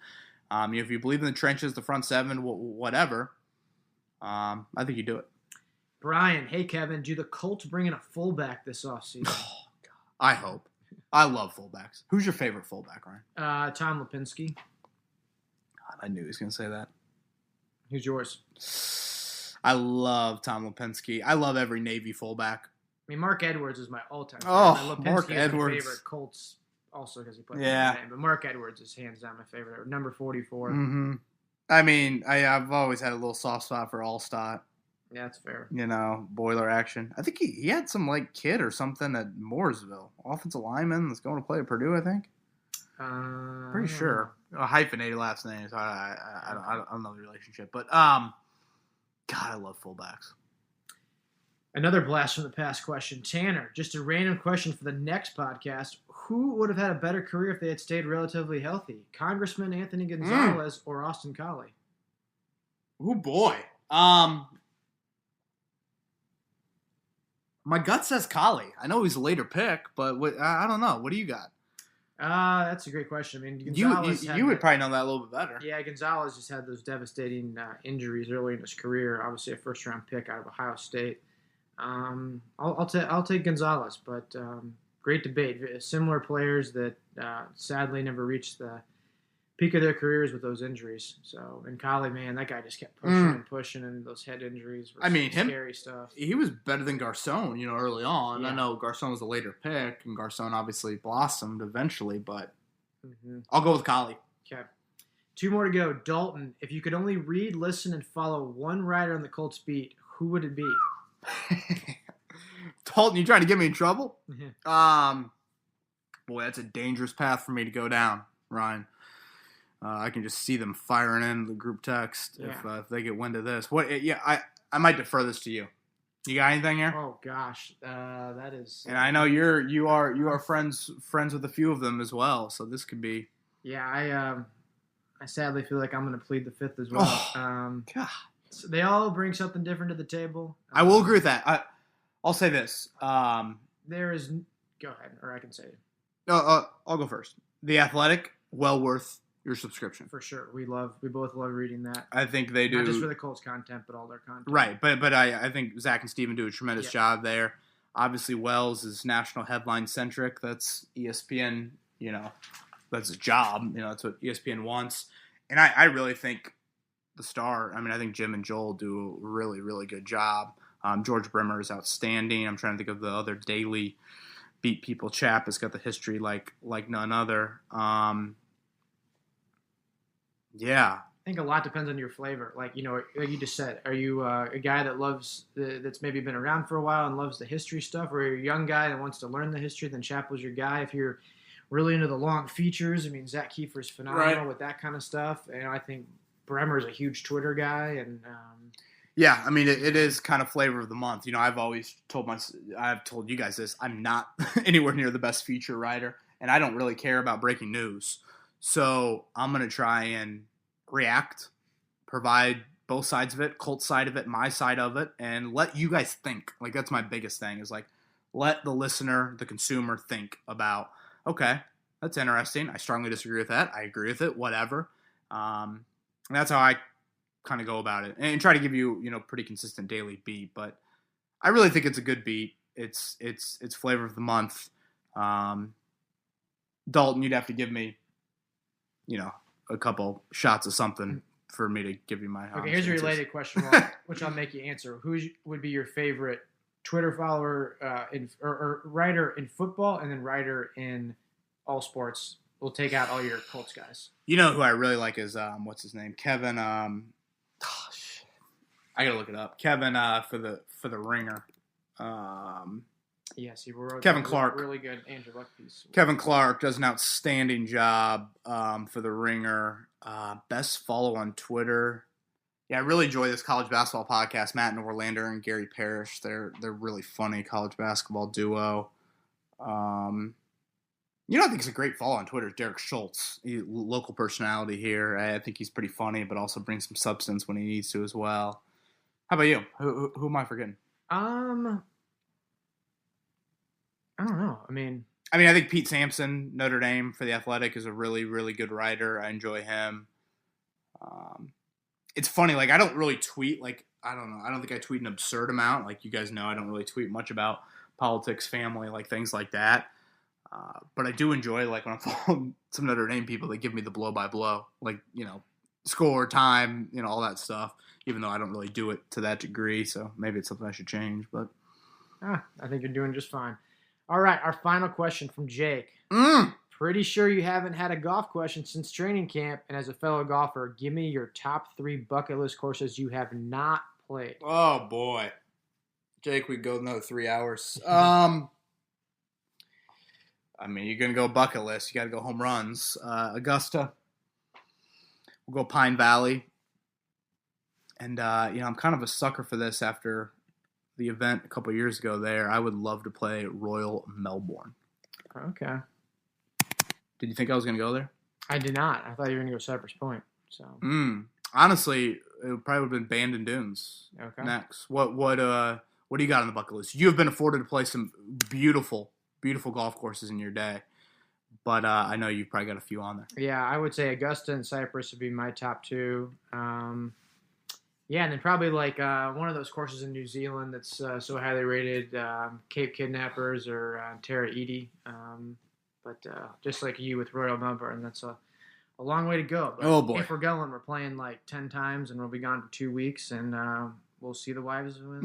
If you believe in the trenches, the front seven, whatever, I think you do it. Brian, hey, Kevin, do the Colts bring in a fullback this offseason? Oh, God. I hope. I love fullbacks. Who's your favorite fullback, Ryan? Tom Lipinski. God, I knew he was going to say that. Who's yours? I love Tom Lipinski. I love every Navy fullback. I mean, Mark Edwards is my all-time favorite. Oh, Lipinski Mark is Edwards. my favorite Colts also because he played in the name. But Mark Edwards is hands down my favorite. Number 44. Mm-hmm. I mean, I've always had a little soft spot for Allstott. Yeah, that's fair. Boiler action. I think he had some kid or something at Mooresville. Offensive lineman that's going to play at Purdue, I think. Pretty sure. A hyphenated last name. So I don't know the relationship. But, God, I love fullbacks. Another blast from the past question. Tanner, just a random question for the next podcast. Who would have had a better career if they had stayed relatively healthy? Congressman Anthony Gonzalez or Austin Collie? Oh, boy. My gut says Collie. I know he's a later pick, but I don't know. What do you got? That's a great question. I mean, Gonzalez you would probably know that a little bit better. Yeah, Gonzalez just had those devastating injuries early in his career. Obviously, a first-round pick out of Ohio State. I'll take Gonzalez, but great debate. Similar players that sadly never reached the peak of their careers with those injuries. So in college, man, that guy just kept pushing and pushing, and those head injuries were scary stuff. He was better than Garcon, early on. Yeah. I know Garcon was a later pick, and Garcon obviously blossomed eventually, but I'll go with Collie. Okay. 2 more to go. Dalton, if you could only read, listen, and follow one writer on the Colts beat, who would it be? Dalton, you trying to get me in trouble? Boy, that's a dangerous path for me to go down, Ryan. I can just see them firing in the group text if they get wind of this. I might defer this to you. You got anything here? Oh gosh, that is. And I know you are friends with a few of them as well, so this could be. Yeah, I sadly feel like I'm going to plead the fifth as well. God. So they all bring something different to the table. I will agree with that. I'll say this. There is. Go ahead, or I can say it. I'll go first. The Athletic, well worth your subscription. For sure. We both love reading that. I think they do. Not just for the Colts content, but all their content. Right, but I think Zach and Steven do a tremendous job there. Obviously, Wells is national headline centric. That's ESPN, that's his job. That's what ESPN wants. And I really think the Star, I think Jim and Joel do a really, really good job. George Brimmer is outstanding. I'm trying to think of the other daily beat people chap has got the history like none other. Yeah. I think a lot depends on your flavor. Like you just said, are you a guy that loves that's maybe been around for a while and loves the history stuff, or are you a young guy that wants to learn the history? Then Chappell's your guy. If you're really into the long features, Zach Kiefer's phenomenal with that kind of stuff. And I think Bremer's a huge Twitter guy, and yeah, it is kind of flavor of the month. I've always I've told you guys this. I'm not anywhere near the best feature writer, and I don't really care about breaking news. So I'm going to try and react, provide both sides of it, Colts side of it, my side of it, and let you guys think. Like, that's my biggest thing is, let the listener, the consumer think about, okay, that's interesting. I strongly disagree with that. I agree with it, whatever. And that's how I kind of go about it and try to give you, pretty consistent daily beat. But I really think it's a good beat. It's flavor of the month. Dalton, you'd have to give me, a couple shots of something for me to give you my Okay, here's a related question, which I'll make you answer. Who would be your favorite Twitter follower or writer in football, and then writer in all sports? We'll take out all your Colts guys. You know who I really like is, what's his name? Kevin, I gotta look it up. Kevin, for the Ringer. Yes, he wrote Kevin Clark. Really good Andrew Luck piece. Kevin Clark does an outstanding job for the Ringer. Best follow on Twitter. Yeah, I really enjoy this college basketball podcast. Matt Norlander and Gary Parrish. They're really funny college basketball duo. I think it's a great follow on Twitter. Derek Schultz, local personality here. I think he's pretty funny, but also brings some substance when he needs to as well. How about you? Who am I forgetting? I don't know. I think Pete Sampson, Notre Dame for the Athletic, is a really, really good writer. I enjoy him. It's funny, I don't really tweet, I don't know. I don't think I tweet an absurd amount. Like you guys know, I don't really tweet much about politics, family, things like that. But I do enjoy, when I'm following some Notre Dame people, they give me the blow-by-blow, score, time, all that stuff, even though I don't really do it to that degree. So maybe it's something I should change. But I think you're doing just fine. All right, our final question from Jake. Pretty sure you haven't had a golf question since training camp, and as a fellow golfer, give me your top 3 bucket list courses you have not played. Oh, boy. Jake, we go another 3 hours. You're going to go bucket list. You got to go home runs. Augusta. We'll go Pine Valley. And, I'm kind of a sucker for this after the event a couple years ago there. I would love to play Royal Melbourne. Okay. Did you think I was going to go there? I did not. I thought you were going to go Cypress Point. So. Honestly, it probably would have been Bandon Dunes next. What do you got on the bucket list? You have been afforded to play some beautiful, beautiful golf courses in your day, but I know you've probably got a few on there. Yeah, I would say Augusta and Cypress would be my top 2. Yeah, and then probably one of those courses in New Zealand that's so highly rated, Cape Kidnappers or Tara Iti. But just like you with Royal Melbourne, that's a long way to go. But oh, boy. If we're going, we're playing like 10 times, and we'll be gone for 2 weeks, and we'll see the wives when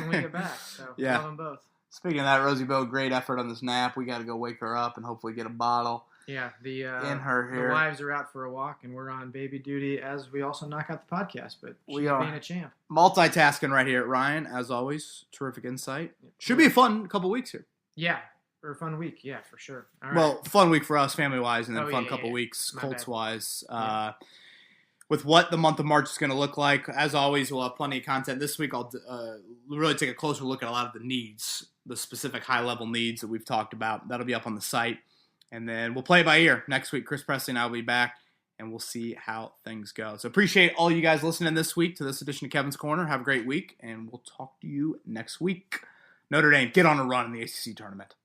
we get back. So yeah. love them both. Speaking of that, Rosie Bowe, great effort on this nap. We got to go wake her up and hopefully get a bottle. Yeah, in her hair. The wives are out for a walk, and we're on baby duty as we also knock out the podcast. But we are being a champ. Multitasking right here, Ryan. As always, terrific insight. Should be a fun couple weeks here. Yeah, or a fun week. Yeah, for sure. All right. Well, fun week for us, family wise, and then fun couple weeks, Colts wise. With what the month of March is going to look like, as always, we'll have plenty of content. This week, I'll really take a closer look at a lot of the needs, the specific high-level needs that we've talked about. That'll be up on the site. And then we'll play it by ear. Next week, Chris Presley and I will be back, and we'll see how things go. So appreciate all you guys listening this week to this edition of Kevin's Corner. Have a great week, and we'll talk to you next week. Notre Dame, get on a run in the ACC tournament.